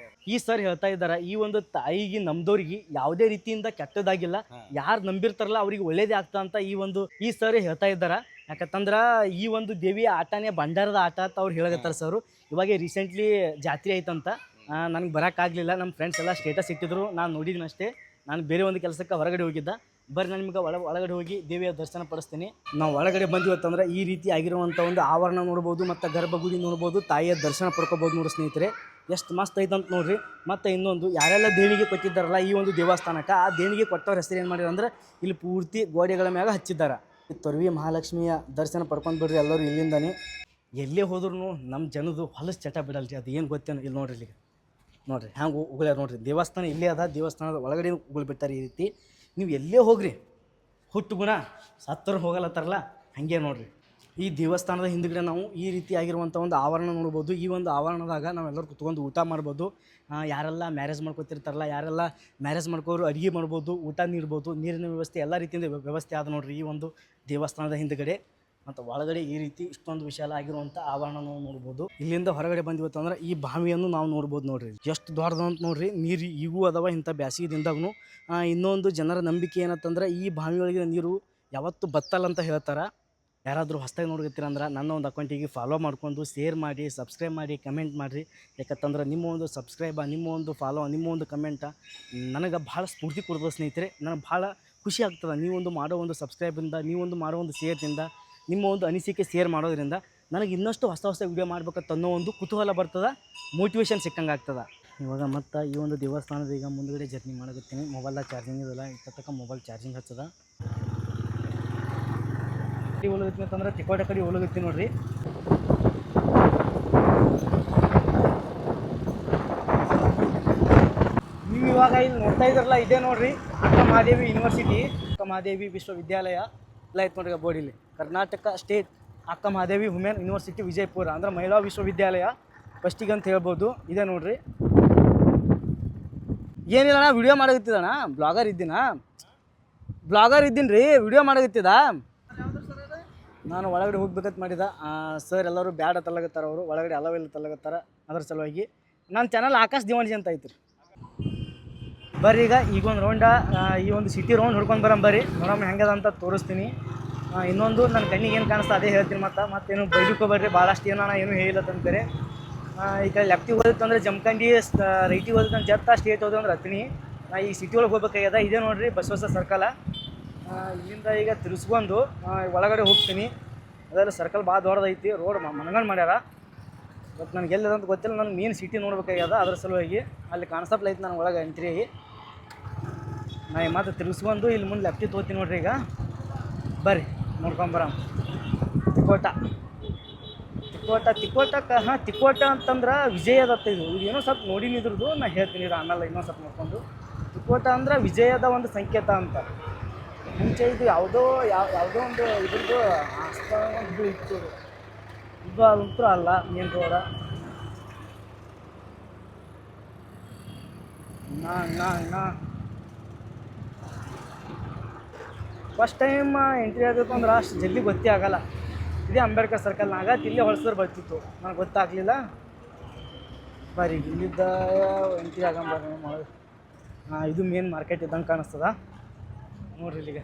ಈ ಸರ್ ಹೇಳ್ತಾ ಇದ್ದಾರೆ, ಈ ಒಂದು ತಾಯಿಗೆ ನಮ್ದವ್ರಿಗೆ ಯಾವುದೇ ರೀತಿಯಿಂದ ಕೆಟ್ಟದಾಗಿಲ್ಲ, ಯಾರು ನಂಬಿರ್ತಾರಲ್ಲ ಅವ್ರಿಗೆ ಒಳ್ಳೇದೇ ಆಗ್ತಾ ಅಂತ ಈ ಸರ್ ಹೇಳ್ತಾ ಇದ್ದಾರೆ. ಯಾಕಂತಂದ್ರೆ ಈ ಒಂದು ದೇವಿಯ ಆಟನೇ ಭಂಡಾರದ ಆಟ ಅಂತ ಅವ್ರು ಹೇಳಕತ್ತಾರೆ ಸರ್. ಇವಾಗ ರೀಸೆಂಟ್ಲಿ ಜಾತ್ರೆ ಆಯ್ತಂತ. ನನಗೆ ಬರೋಕ್ಕಾಗಲಿಲ್ಲ, ನಮ್ಮ ಫ್ರೆಂಡ್ಸ್ ಎಲ್ಲ ಸ್ಟೇಟಸ್ ಇಟ್ಟಿದ್ರು, ನಾನು ನೋಡಿದ್ದೀನಿ ಅಷ್ಟೇ. ನಾನು ಬೇರೆ ಒಂದು ಕೆಲಸಕ್ಕೆ ಹೊರಗಡೆ ಹೋಗಿದ್ದ. ಬರ್ರಿ ನಾನು ನಿಮ್ಗೆ ಒಳಗಡೆ ಹೋಗಿ ದೇವಿಯ ದರ್ಶನ ಪಡಿಸ್ತೀನಿ. ನಾವು ಒಳಗಡೆ ಬಂದಿವತ್ತಂದ್ರೆ ಈ ರೀತಿ ಆಗಿರುವಂಥ ಒಂದು ಆವರಣ ನೋಡ್ಬೋದು ಮತ್ತು ಗರ್ಭಗುಡಿ ನೋಡ್ಬೋದು, ತಾಯಿಯ ದರ್ಶನ ಪಡ್ಕೋಬೋದು ನೋಡಿ ಸ್ನೇಹಿತರೆ. ಎಷ್ಟು ಮಸ್ತ್ ಐತಂತ ನೋಡ್ರಿ. ಮತ್ತು ಇನ್ನೊಂದು ಯಾರೆಲ್ಲ ದೇಣಿಗೆ ಕೊಟ್ಟಿದ್ದಾರಲ್ಲ ಈ ಒಂದು ದೇವಸ್ಥಾನಕ್ಕೆ, ಆ ದೇಣಿಗೆ ಕೊಟ್ಟವ್ರ ಹೆಸರು ಏನು ಮಾಡಿದ್ರು ಅಂದ್ರೆ ಇಲ್ಲಿ ಪೂರ್ತಿ ಗೋಡೆಗಳ ಮ್ಯಾಗ ಹಚ್ಚಿದ್ದಾರೆ. ತೊರವಿ ಮಹಾಲಕ್ಷ್ಮಿಯ ದರ್ಶನ ಪಡ್ಕೊಂಡು ಬಿಡ್ರಿ ಎಲ್ಲರೂ ಇಲ್ಲಿಂದನೇ. ಎಲ್ಲೇ ಹೋದ್ರೂ ನಮ್ಮ ಜನದು ಹೊಲಸು ಚಟ ಬಿಡಲ್ರಿ. ಅದು ಏನು ಗೊತ್ತೇನು, ಇಲ್ಲಿ ನೋಡ್ರಿ, ಇಲ್ಲಿಗೆ ನೋಡಿರಿ ಹ್ಯಾಂಗೆ ಉಗುಳ್ಯಾರ ನೋಡಿರಿ. ದೇವಸ್ಥಾನ ಇಲ್ಲೇ ಅದ, ದೇವಸ್ಥಾನದ ಒಳಗಡೆ ಉಗುಳ್ಬಿಟ್ಟಾರೆ ಈ ರೀತಿ. ನೀವು ಎಲ್ಲೇ ಹೋಗ್ರಿ, ಹುಟ್ಟು ಗುಣ ಸತ್ತರು ಹೋಗಲತ್ತಾರಲ್ಲ ಹಾಗೆ ನೋಡಿರಿ. ಈ ದೇವಸ್ಥಾನದ ಹಿಂದುಗಡೆ ನಾವು ಈ ರೀತಿ ಆಗಿರುವಂಥ ಒಂದು ಆವರಣ ನೋಡ್ಬೋದು. ಈ ಒಂದು ಆವರಣದಾಗ ನಾವೆಲ್ಲರೂ ಕುತ್ಕೊಂಡು ಊಟ ಮಾಡ್ಬೋದು. ಯಾರೆಲ್ಲ ಮ್ಯಾರೇಜ್ ಮಾಡ್ಕೊತಿರ್ತಾರಲ್ಲ, ಯಾರೆಲ್ಲ ಮ್ಯಾರೇಜ್ ಮಾಡ್ಕೋರು ಅಡುಗೆ ಮಾಡ್ಬೋದು, ಊಟ ನೀಡ್ಬೋದು, ನೀರಿನ ವ್ಯವಸ್ಥೆ ಎಲ್ಲ ರೀತಿಯಿಂದ ವ್ಯವಸ್ಥೆ ಆದ ನೋಡಿರಿ ಈ ಒಂದು ದೇವಸ್ಥಾನದ ಹಿಂದುಗಡೆ. ಮತ್ತು ಒಳಗಡೆ ಈ ರೀತಿ ಇಷ್ಟೊಂದು ವಿಶಾಲ ಆಗಿರುವಂಥ ಆವರಣ ನಾವು ನೋಡ್ಬೋದು. ಇಲ್ಲಿಂದ ಹೊರಗಡೆ ಬಂದಿವತ್ತು ಅಂದ್ರೆ ಈ ಬಾವಿಯನ್ನು ನಾವು ನೋಡ್ಬೋದು ನೋಡ್ರಿ, ಎಷ್ಟು ದೊಡ್ಡದಂತ ನೋಡ್ರಿ. ನೀರು ಈಗೂ ಅದಾವ ಇಂಥ ಬ್ಯಾಸಿಗೆ ದಿನದಾಗೂ. ಇನ್ನೊಂದು ಜನರ ನಂಬಿಕೆ ಏನಂತಂದ್ರೆ ಈ ಬಾವಿಯೊಳಗಿನ ನೀರು ಯಾವತ್ತೂ ಬತ್ತಲ್ಲ ಅಂತ ಹೇಳ್ತಾರೆ. ಯಾರಾದರೂ ಹೊಸ್ದಾಗಿ ನೋಡ್ಗತ್ತೀರಂದ್ರೆ ನನ್ನ ಒಂದು ಅಕೌಂಟಿಗೆ ಫಾಲೋ ಮಾಡ್ಕೊಂಡು ಶೇರ್ ಮಾಡಿ, ಸಬ್ಸ್ಕ್ರೈಬ್ ಮಾಡಿ, ಕಮೆಂಟ್ ಮಾಡಿರಿ. ಯಾಕಂತಂದ್ರೆ ನಿಮ್ಮ ಒಂದು ಸಬ್ಸ್ಕ್ರೈಬ, ನಿಮ್ಮ ಒಂದು ಫಾಲೋ, ನಿಮ್ಮ ಒಂದು ಕಮೆಂಟ ನನಗೆ ಭಾಳ ಸ್ಫೂರ್ತಿ ಕೊಡ್ಬೋದು ಸ್ನೇಹಿತರೆ. ನನಗೆ ಭಾಳ ಖುಷಿ ಆಗ್ತದೆ. ನೀವೊಂದು ಮಾಡೋ ಒಂದು ಸಬ್ಸ್ಕ್ರೈಬಿಂದ, ನೀವೊಂದು ಮಾಡೋ ಒಂದು ಶೇರ್ದಿಂದ, ನಿಮ್ಮ ಒಂದು ಅನಿಸಿಕೆ ಶೇರ್ ಮಾಡೋದ್ರಿಂದ ನನಗೆ ಇನ್ನಷ್ಟು ಹೊಸ ಹೊಸ ವೀಡಿಯೋ ಮಾಡ್ಬೇಕಂತ ಅನ್ನೋ ಒಂದು ಕುತೂಹಲ ಬರ್ತದೆ, ಮೋಟಿವೇಶನ್ ಸಿಕ್ಕಂಗೆ ಆಗ್ತದೆ. ಇವಾಗ ಮತ್ತು ಈ ಒಂದು ದೇವಸ್ಥಾನದ ಈಗ ಮುಂದುಗಡೆ ಜರ್ನಿ ಮಾಡಕತ್ತೀನಿ. ಮೊಬೈಲ್ದಾಗ ಚಾರ್ಜಿಂಗ್ ಇದಲ್ಲ, ಇಷ್ಟೊತ್ತಕ ಮೊಬೈಲ್ ಚಾರ್ಜಿಂಗ್ ಹಚ್ಚದ. ಹೋಲಗತ್ತೀನಿ ಅಂತಂದ್ರೆ ತಿಕೋಟ ಕಡೆ ಹೋಲಗತ್ತೀನಿ ನೋಡ್ರಿ. ನೀವು ಇವಾಗ ಇಲ್ಲಿ ನೋಡ್ತಾ ಇದ್ರಲ್ಲ, ಇದೇ ನೋಡ್ರಿ ಅಕ್ಕ ಮಹಾದೇವಿ ಯೂನಿವರ್ಸಿಟಿ, ಅಕ್ಕ ಮಹಾದೇವಿ ವಿಶ್ವವಿದ್ಯಾಲಯ ಎಲ್ಲ ಐತೆ ನೋಡ್ರಿ ಬೋರ್ಡ್ ಇಲ್ಲಿ. ಕರ್ನಾಟಕ ಸ್ಟೇಟ್ ಅಕ್ಕ ಮಹಾದೇವಿ ವುಮೆನ್ ಯೂನಿವರ್ಸಿಟಿ ವಿಜಯಪುರ ಅಂದ್ರೆ ಮಹಿಳಾ ವಿಶ್ವವಿದ್ಯಾಲಯ ಫಸ್ಟಿಗೆ ಅಂತ ಹೇಳ್ಬೋದು. ಇದೆ ನೋಡ್ರಿ. ಏನಿಲ್ಲ ಅಣ್ಣ, ವಿಡಿಯೋ ಮಾಡಕತ್ತಿದಣ್ಣ, ಬ್ಲಾಗರ್ ಇದ್ದೀನಿ ರೀ, ವಿಡಿಯೋ ಮಾಡಕತ್ತಿದ. ನಾನು ಒಳಗಡೆ ಹೋಗ್ಬೇಕಂತ ಮಾಡಿದ ಸರ್ ಎಲ್ಲರೂ ಬ್ಯಾಡ ತಲ್ಲಗತ್ತಾರ, ಅವರು ಒಳಗಡೆ ಅಲವೆಲ್ಲ ತಲ್ಲಗತ್ತಾರ. ಅದ್ರ ಸಲುವಾಗಿ ನನ್ನ ಚಾನಲ್ ಆಕಾಶ್ ದಿವಾಣಿ ಅಂತ ಐತ್ರಿ. ಬರ್ರಿ ಈಗ ಒಂದು ರೌಂಡ ಈ ಒಂದು ಸಿಟಿ ರೌಂಡ್ ಹೊಡ್ಕೊಂಡು ಬರಂಬರ್ರಿ, ನೋಡಮ್ಮ ಹೆಂಗದ ಅಂತ ತೋರಿಸ್ತೀನಿ. ಇನ್ನೊಂದು ನನ್ನ ಕಣ್ಣಿಗೆ ಏನು ಕಾಣಿಸ್ತಾ ಅದೇ ಹೇಳ್ತೀನಿ. ಮತ್ತೇನು ಬೈಲಿಕ್ಕೋಗ್ಬೇಡ್ರಿ, ಭಾಳಷ್ಟು ಏನು ಹೇಳಿಲ್ಲ ತಂತಾರೆ. ಈಗ ಲೆಫ್ಟಿಗೆ ಹೋದಿತ್ತಂದ್ರೆ ಜಮಖಂಡಿ, ರೈಟಿಗೆ ಹೋದಿತ್ತಂದ್ರೆ ಜತ್ತ, ಸ್ಟೇಟ್ ಹೋದ ಅಂದ್ರೆ ಹತ್ತೀನಿ. ಈ ಸಿಟಿ ಒಳಗೆ ಹೋಗ್ಬೇಕಾಗ್ಯದ. ಇದೇ ನೋಡ್ರಿ ಬಸವಸ ಸರ್ಕಲ. ಇಲ್ಲಿಂದ ಈಗ ತಿರ್ಸ್ಕೊಂಡು ಒಳಗಡೆ ಹೋಗ್ತೀನಿ. ಅದೆಲ್ಲ ಸರ್ಕಲ್ ಭಾಳ ದೊಡ್ಡದೈತಿ, ರೋಡ್ ಮನಗಂಡು ಮಾಡ್ಯಾರ. ಬಟ್ ನನಗೆ ಎಲ್ಲದಂತ ಗೊತ್ತಿಲ್ಲ, ನನಗೆ ಮೇನ್ ಸಿಟಿ ನೋಡ್ಬೇಕಾಗ್ಯದ. ಅದ್ರ ಸಲುವಾಗಿ ಅಲ್ಲಿ ಕಾನ್ಸೆಪ್ಟ್ ಐತಿ ನಾನು ಒಳಗೆ ಎಂಟ್ರಿ. ನಾ ಮತ್ತೆ ತಿರ್ಸ್ಕೊಂಡು ಇಲ್ಲಿ ಮುಂದೆ ಲೆಫ್ಟಿಗೆ ತೊಗೋತೀನಿ ನೋಡ್ರಿ. ಈಗ ಬರ್ರಿ ನೋಡ್ಕೊಂಬರ. ತಿಕೋಟ ಅಂತಂದ್ರೆ ವಿಜಯದತ್ತ. ಇದು ಏನೋ ಸ್ವಲ್ಪ ನೋಡಿನಿ ಇದ್ರದ್ದು, ನಾ ಹೇಳ್ತೀನಿ ಆಮೇಲೆ ಇನ್ನೊಂದು ಸ್ವಲ್ಪ ನೋಡ್ಕೊಂಡು. ತಿಕೋಟ ಅಂದ್ರೆ ವಿಜಯದ ಒಂದು ಸಂಕೇತ ಅಂತ. ಮುಂಚೆ ಇದು ಯಾವುದೋ ಒಂದು ಇದ್ರದ್ದು ಆಸ್ಥಾನ ಇದು ಇತ್ತು. ಇದು ಅಂತೂ ಅಲ್ಲ, main road. First time entry ಆಗಬೇಕು ಅಂದ್ರೆ ಅಷ್ಟು ಜಲ್ದಿ ಗೊತ್ತೇ ಆಗಲ್ಲ. ಇದೇ ಅಂಬೇಡ್ಕರ್ ಸರ್ಕಲ್ನಾಗ ಇಲ್ಲೇ ಹೊಳ್ಸಿದ್ರೆ ಬರ್ತಿತ್ತು, ನನಗೆ ಗೊತ್ತಾಗಲಿಲ್ಲ. ಬರ್ರಿ ಇಲ್ಲಿದ್ದ ಎಂಟ್ರಿ ಆಗಂಬ. ಇದು ಮೇನ್ ಮಾರ್ಕೆಟ್ ಇದ್ದಂಗೆ ಕಾಣಿಸ್ತದ ನೋಡ್ರಿ. ಇಲ್ಲಿಗೆ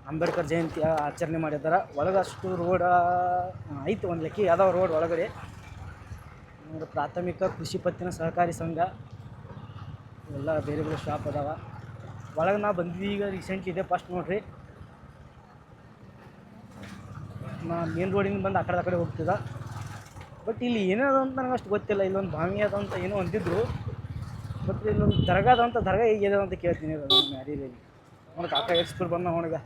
ಅಂಬೇಡ್ಕರ್ ಜಯಂತಿ ಆಚರಣೆ ಮಾಡಿದ್ದಾರೆ. ಒಳಗೆ ಅಷ್ಟು ರೋಡ ಐತೆ, ಒಂದು ಲೆಕ್ಕ ಯಾವ್ದಾವ ರೋಡ್ ಒಳಗಡೆ. ಪ್ರಾಥಮಿಕ ಕೃಷಿ ಪತ್ತಿನ ಸಹಕಾರಿ ಸಂಘ ಎಲ್ಲ ಬೇರೆ ಬೇರೆ ಶಾಪ್ ಅದಾವ ಒಳಗೆ. ನಾ ಬಂದಿದ್ದೀವಿ ಈಗ ರೀಸೆಂಟ್ಲಿ, ಇದೆ ಫಸ್ಟ್ ನೋಡ್ರಿ. ನಾ ಮೇನ್ ರೋಡಿಂದ ಬಂದು ಆ ಕಡೆ ಹೋಗ್ತಿದ್ದ. ಬಟ್ ಇಲ್ಲಿ ಏನದ ಅಂತ ನನಗೆ ಅಷ್ಟು ಗೊತ್ತಿಲ್ಲ. ಇಲ್ಲೊಂದು ಬಾವಿ ಅದಂತ ಏನೋ ಅಂದಿದ್ರು. ಬಟ್ ಇಲ್ಲೊಂದು ದರ್ಗಾ ಅದಂತ, ದರ್ಗಾ ಹೇಗಿದೆ ಅಂತ ಕೇಳ್ತೀನಿ ಮ್ಯಾರೀಲಿ. ನೋಡಿ ಕಾಕ ಎಕ್ಸ್ಪೂರ್ ಬಂದ ಅವನಿಗೆ.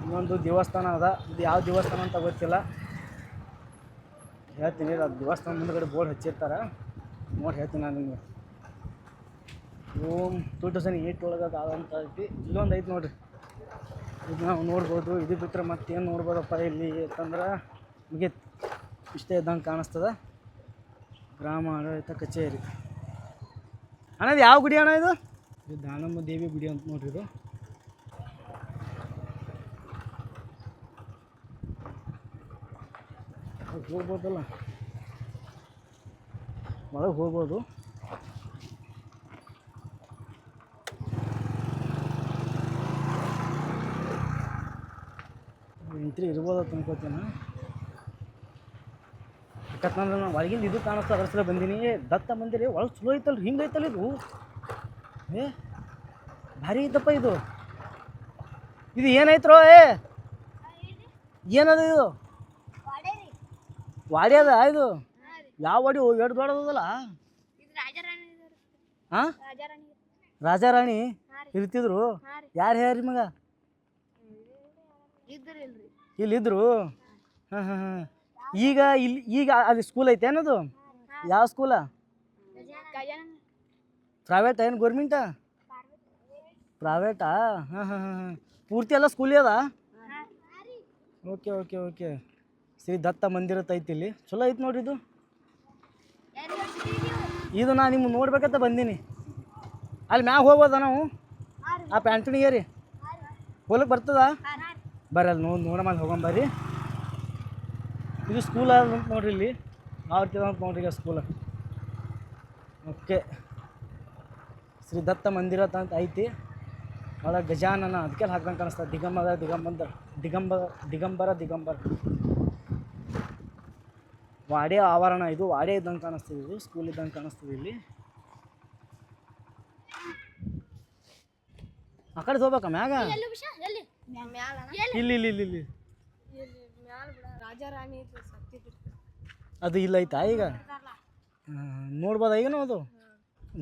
ಇನ್ನೊಂದು ದೇವಸ್ಥಾನ ಅದ, ಇದು ಯಾವ ದೇವಸ್ಥಾನ ಅಂತ ಗೊತ್ತಿಲ್ಲ, ಹೇಳ್ತೀನಿ. ಅದು ದೇವಸ್ಥಾನ ಮುಂದ್ಗಡೆ ಬೋರ್ಡ್ ಹಚ್ಚಿರ್ತಾರೆ, ನೋಡಿ ಹೇಳ್ತೀನಿ ನಾನು ನಿಮಗೆ. 2008 ಒಳಗೆ ಆದಂಥ ಐತಿ. ಇಲ್ಲೊಂದು ಐತಿ ನೋಡ್ರಿ, ಇದು ನಾವು ನೋಡ್ಬೋದು. ಇದು ಬಿಟ್ಟರೆ ಮತ್ತೇನು ನೋಡ್ಬೋದಪ್ಪ ಇಲ್ಲಿ ಅಂತಂದ್ರೆ ಮುಗೀತು. ಇಷ್ಟೇ ಇದ್ದಂಗೆ ಕಾಣಿಸ್ತದ ಗ್ರಾಮ ಆಡಳಿತ ಕಚೇರಿ. ಅಣ್ಣ ಇದು ಯಾವ ಗುಡಿ ಅಣ್ಣ? ಇದು ದಾನಮ್ಮ ದೇವಿ ಗುಡಿ ಅಂತ ನೋಡ್ರಿ. ಇದು ಹೋಗ್ಬೋದಲ್ಲ, ಒಳಗೆ ಹೋಗ್ಬೋದು. ಎಂಟ್ರಿ ಇರ್ಬೋದು ಅಂತ ಅನ್ಕೋತೀನಿ. ಯಾಕಂದ್ರೆ ನಾನು ಒಳಗಿಂದ ಇದು ಕಾಣಿಸ್ತಾ, ಅದ್ರ ಸಲ ಬಂದೀನಿ. ದತ್ತ ಮಂದಿರ ಒಳಗೆ ಚಲೋ ಐತಲ್ರಿ, ಹಿಂಗೆ ಐತಲ್ಲ ಇದು. ಭಾರಿ ಐತಪ್ಪ ಇದು. ಇದು ಏನೈತ್ರೋ? ಏನದು ಇದು? ವಾಡಿ ಅದ ಇದು? ಯಾವ ವಾಡಿ? ಎರಡು ದೊಡ್ಡದಲ್ಲ. ಹಾಂ, ರಾಜಾರಾಣಿ ಇರ್ತಿದ್ರು. ಯಾರು ಹೇಳ್ರಿ ಮಗ? ಇಲ್ಲಿದ್ರು. ಹಾಂ. ಈಗ ಅಲ್ಲಿ ಸ್ಕೂಲ್ ಐತೆ ಏನದು? ಯಾವ ಸ್ಕೂಲ? ಪ್ರೈವೇಟ್ ಏನು ಗೌರ್ಮೆಂಟಾ? ಪ್ರೈವೇಟಾ? ಹಾಂ. ಪೂರ್ತಿ ಎಲ್ಲ ಸ್ಕೂಲೇ ಅದ? ಓಕೆ. ಶ್ರೀ ದತ್ತ ಮಂದಿರ ಐತಿ ಇಲ್ಲಿ. ಚಲೋ ಐತಿ ನೋಡ್ರಿ ಇದು. ಇದು ನಾನು ನಿಮ್ಗೆ ನೋಡ್ಬೇಕಂತ ಬಂದೀನಿ. ಅಲ್ಲಿ ಮ್ಯಾಗ ಹೋಗ್ಬೋದ ನಾವು? ಆ ಪ್ಯಾಂಟಣಿಗೆ ರೀ ಹೋಲಕ್ಕೆ ಬರ್ತದ? ಬರ್ರಿ ಅಲ್ಲಿ ನೋಡಮ್ಮ, ಅಲ್ಲಿ ಹೋಗಂಬರ್ರಿ. ಇದು ಸ್ಕೂಲ್ ಅದ ಅಂತ ನೋಡ್ರಿ. ಇಲ್ಲಿ ಯಾವ ರೀತಿ ಅಂತ ನೋಡ್ರಿ ಈಗ ಸ್ಕೂಲ. ಓಕೆ, ಶ್ರೀ ದತ್ತ ಮಂದಿರ ಅಂತ ಐತಿ. ಒಳಗೆ ಗಜಾನನ ಅದಕ್ಕೆ ಹಾಕ್ದಂಗೆ ಕಾಣಿಸ್ತದೆ. ದಿಗಂಬರ ವಾಡೆ ಆವರಣ. ಇದು ವಾಡೆ ಇದ್ದಂಗೆ ಕಾಣಿಸ್ತದೆ, ಇದು ಸ್ಕೂಲ್ ಇದ್ದಂಗೆ ಕಾಣಿಸ್ತದೆ. ಇಲ್ಲಿ ಆ ಕಡೆ ಹೋಗ್ಬೇಕಾ ಮ್ಯಾಗ? ಇಲ್ಲಿ ರಾಜಾರಾಣಿ ಅದು ಇಲ್ಲ ಐತಾ ಈಗ? ನೋಡ್ಬೋದ ಈಗನೂ ಅದು?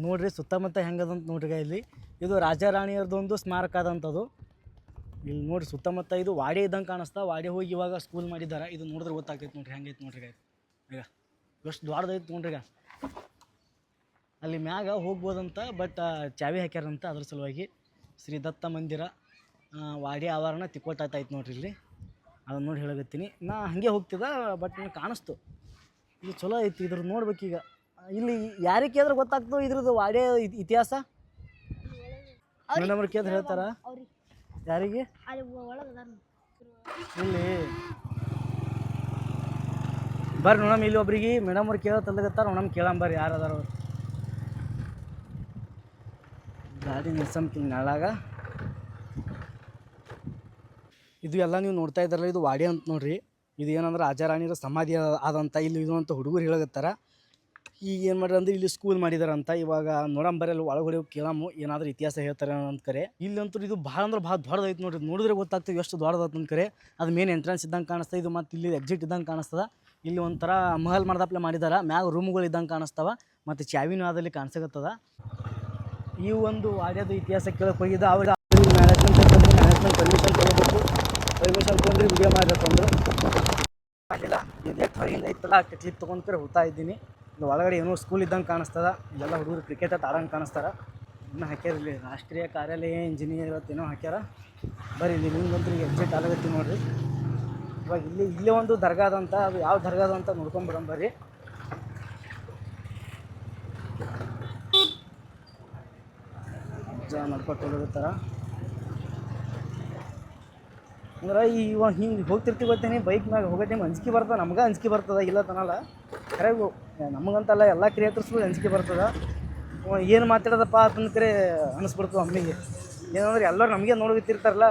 ನೋಡ್ರಿ ಸುತ್ತಮುತ್ತ ಹೆಂಗದಂತ ನೋಡ್ರಿ. ಇಲ್ಲಿ ಇದು ರಾಜಾರಾಣಿಯರ್ದೊಂದು ಸ್ಮಾರಕ ಅದಂಥದ್ದು. ಇಲ್ಲಿ ನೋಡ್ರಿ ಸುತ್ತಮುತ್ತ ಇದು ವಾಡೆ ಇದ್ದಂಗೆ ಕಾಣಿಸ್ತಾ. ವಾಡೆ ಹೋಗಿ ಇವಾಗ ಸ್ಕೂಲ್ ಮಾಡಿದ್ದಾರೆ. ಇದು ನೋಡಿದ್ರೆ ಗೊತ್ತಾಗ್ತೈತೆ ನೋಡ್ರಿ ಹೆಂಗೈತೆ ನೋಡ್ರಿ. ಈಗ ಎಷ್ಟು ದೊಡ್ಡದೈತೆ ನೋಡ್ರಿ. ಈಗ ಅಲ್ಲಿ ಮ್ಯಾಗ ಹೋಗ್ಬೋದಂತ, ಬಟ್ ಚಾವಿ ಹಾಕ್ಯಾರಂತ. ಅದ್ರ ಸಲುವಾಗಿ ಶ್ರೀ ದತ್ತ ಮಂದಿರ ವಾಡಿ ಆವರಣ ತಿಕ್ಕೋಟಾಯ್ತು ನೋಡ್ರಿ. ಇಲ್ಲಿ ಅದನ್ನ ನೋಡಿ ಹೇಳಕತ್ತೀನಿ. ನಾ ಹಾಗೆ ಹೋಗ್ತಿದ್ದ, ಬಟ್ ನನಗೆ ಕಾಣಿಸ್ತು ಇದು ಚಲೋ ಐತಿ. ಇದ್ರದ್ದು ನೋಡ್ಬೇಕೀಗ. ಇಲ್ಲಿ ಯಾರಿಗೆ ಕೇಳಿದ್ರೆ ಗೊತ್ತಾಗ್ತದೆ ಇದ್ರದ್ದು ವಾಡೆ ಇತಿಹಾಸ. ಮೇಡಮ್ ಅವ್ರು ಕೇಳಿದ್ರೆ ಹೇಳ್ತಾರ. ಯಾರಿಗೆ? ಇಲ್ಲಿ ಬರ್ರಿ ನೋಡಮ್. ಇಲ್ಲಿ ಒಬ್ರಿಗೆ ಮೇಡಮ್ ಅವ್ರು ಕೇಳತ್ತಲ್ಲಗತ್ತಾರ. ನೋಡಮ್ ಕೇಳಂಬರ್ರಿ ಯಾರು ಅದಾರ ಅವ್ರು. ಗಾಡಿ ನಿಲ್ಸಂತೀನಿ ನಾಳಾಗ. ಇದು ಎಲ್ಲ ನೀವು ನೋಡ್ತಾ ಇದ್ದಾರಲ್ಲ, ಇದು ವಾಡಿ ಅಂತ ನೋಡ್ರಿ. ಇದು ಏನಂದ್ರೆ ರಾಜಾರಾಣಿರ ಸಮಾಧಿ ಆದಂಥ ಇಲ್ಲಿ ಇದು ಅಂತ ಹುಡುಗರು ಹೇಳಕತ್ತಾರ. ಈಗ ಏನು ಮಾಡ್ರಿ ಅಂದ್ರೆ ಇಲ್ಲಿ ಸ್ಕೂಲ್ ಮಾಡಿದಾರಂತ. ಇವಾಗ ನೋಡಂಬರಲ್ಲಿ ಒಳಗಡೆ ಕೇಳಮ್ಮು ಏನಾದರೂ ಇತಿಹಾಸ ಹೇಳ್ತಾರೆ ಅಂತ ಕರೆ. ಇಲ್ಲಂತೂ ಇದು ಭಾಳ ಅಂದ್ರೆ ಭಾಳ ದೊಡ್ಡದೈತೆ ನೋಡ್ರಿ. ನೋಡಿದ್ರೆ ಗೊತ್ತಾಗ್ತದೆ ಎಷ್ಟು ದೊಡ್ಡದೈತೆ ಅಂತ ಕರೆ. ಅದು ಮೇನ್ ಎಂಟ್ರೆನ್ಸ್ ಇದ್ದಂಗೆ ಕಾಣಿಸ್ತದೆ. ಇದು ಮತ್ತು ಇಲ್ಲಿ ಎಕ್ಸಿಟ್ ಇದ್ದಂಗೆ ಕಾಣಿಸ್ತದ. ಇಲ್ಲಿ ಒಂಥರ ಮಹಲ್ ಮಾಡ್ದಪ್ಲೆ ಮಾಡಿದಾರೆ. ಮ್ಯಾಗ ರೂಮ್ಗಳು ಇದ್ದಂಗೆ ಕಾಣಿಸ್ತಾವ. ಮತ್ತು ಚಾವಿನೂ ಅದಲ್ಲಿ ಕಾಣಿಸಕತ್ತದ. ಈ ಒಂದು ವಾಡ್ಯದ ಇತಿಹಾಸ ಕೇಳಕ್ಕೆ ಹೋಗಿದ್ದ. ಅವ್ರಿಗೆ ಮ್ಯಾನೇಜ್ಮೆಂಟ್ ಪರ್ಮಿಷನ್ ತೊಗೋಬೇಕು. ಪರ್ಮಿಷನ್ ತೊಗೊಂಡ್ರೆ ವಿಡಿಯೋ ಮಾಡಿರತ್ತಂದ್ರೆ ಮಾಡಿಲ್ಲ. ಇದೇ ಹೊರಗಿಂದ ಐತಲ್ಲ ಕ್ಲಿಪ್ ತೊಗೊಂಡ್ರೆ ಹೋಗ್ತಾ ಇದ್ದೀನಿ. ಇಲ್ಲಿ ಒಳಗಡೆ ಏನೋ ಸ್ಕೂಲ್ ಇದ್ದಂಗೆ ಕಾಣಿಸ್ತದ. ಇಲ್ಲೆಲ್ಲ ಹುಡುಗರು ಕ್ರಿಕೆಟ್ ಆಡಂಗೆ ಕಾಣಿಸ್ತಾರೆ. ಇನ್ನೂ ಹಾಕ್ಯಾರ ಇಲ್ಲಿ ರಾಷ್ಟ್ರೀಯ ಕಾರ್ಯಾಲಯ ಇಂಜಿನಿಯರ್ ಏನೋ ಹಾಕ್ಯಾರ. ಬರೀ ಇಲ್ಲಿ ನಿಮ್ಗಂತೂ ಈಗ ಎಕ್ಸಿಟ್ ಆಗತ್ತಿ ನೋಡಿರಿ. ಇವಾಗ ಇಲ್ಲೇ ಒಂದು ದರ್ಗಾ ಅದಂತ. ಅದು ಯಾವ ದರ್ಗಾ ಅದಂತ ನೋಡ್ಕೊಂಬಿಡಮ್ ಬರ್ರಿ. ನಡ್ಕೊಟ್ಟು ಹೋಗಿರ್ತಾರ ಅಂದ್ರೆ ಇವಾಗ ಹಿಂಗೆ ಹೋಗ್ತಿರ್ತೀವಿ ಗೊತ್ತೇನೆ. ಬೈಕ್ ಮ್ಯಾಗ ಹೋಗೋ ಟೈಮ್ ಅಂಜಿಕೆ ಬರ್ತದೆ. ನಮ್ಗೆ ಅಂಜಿಕೆ ಬರ್ತದೆ, ಇಲ್ಲ ತನಲ್ಲ ಕರೆಗೂ. ನಮಗಂತಲ್ಲ, ಎಲ್ಲ ಕ್ರಿಯೇಟರ್ಸ್ಗೂ ಅಂಜಿಕೆ ಬರ್ತದೆ. ಏನು ಮಾತಾಡೋದಪ್ಪ ಅಂತಂದು ಕರೆ ಅನಿಸ್ಬಿಡ್ತದೆ ಒಮ್ಮೆಗೆ. ಏನಂದ್ರೆ ಎಲ್ಲರೂ ನಮಗೆ ನೋಡ್ತಿರ್ತಾರಲ್ಲ,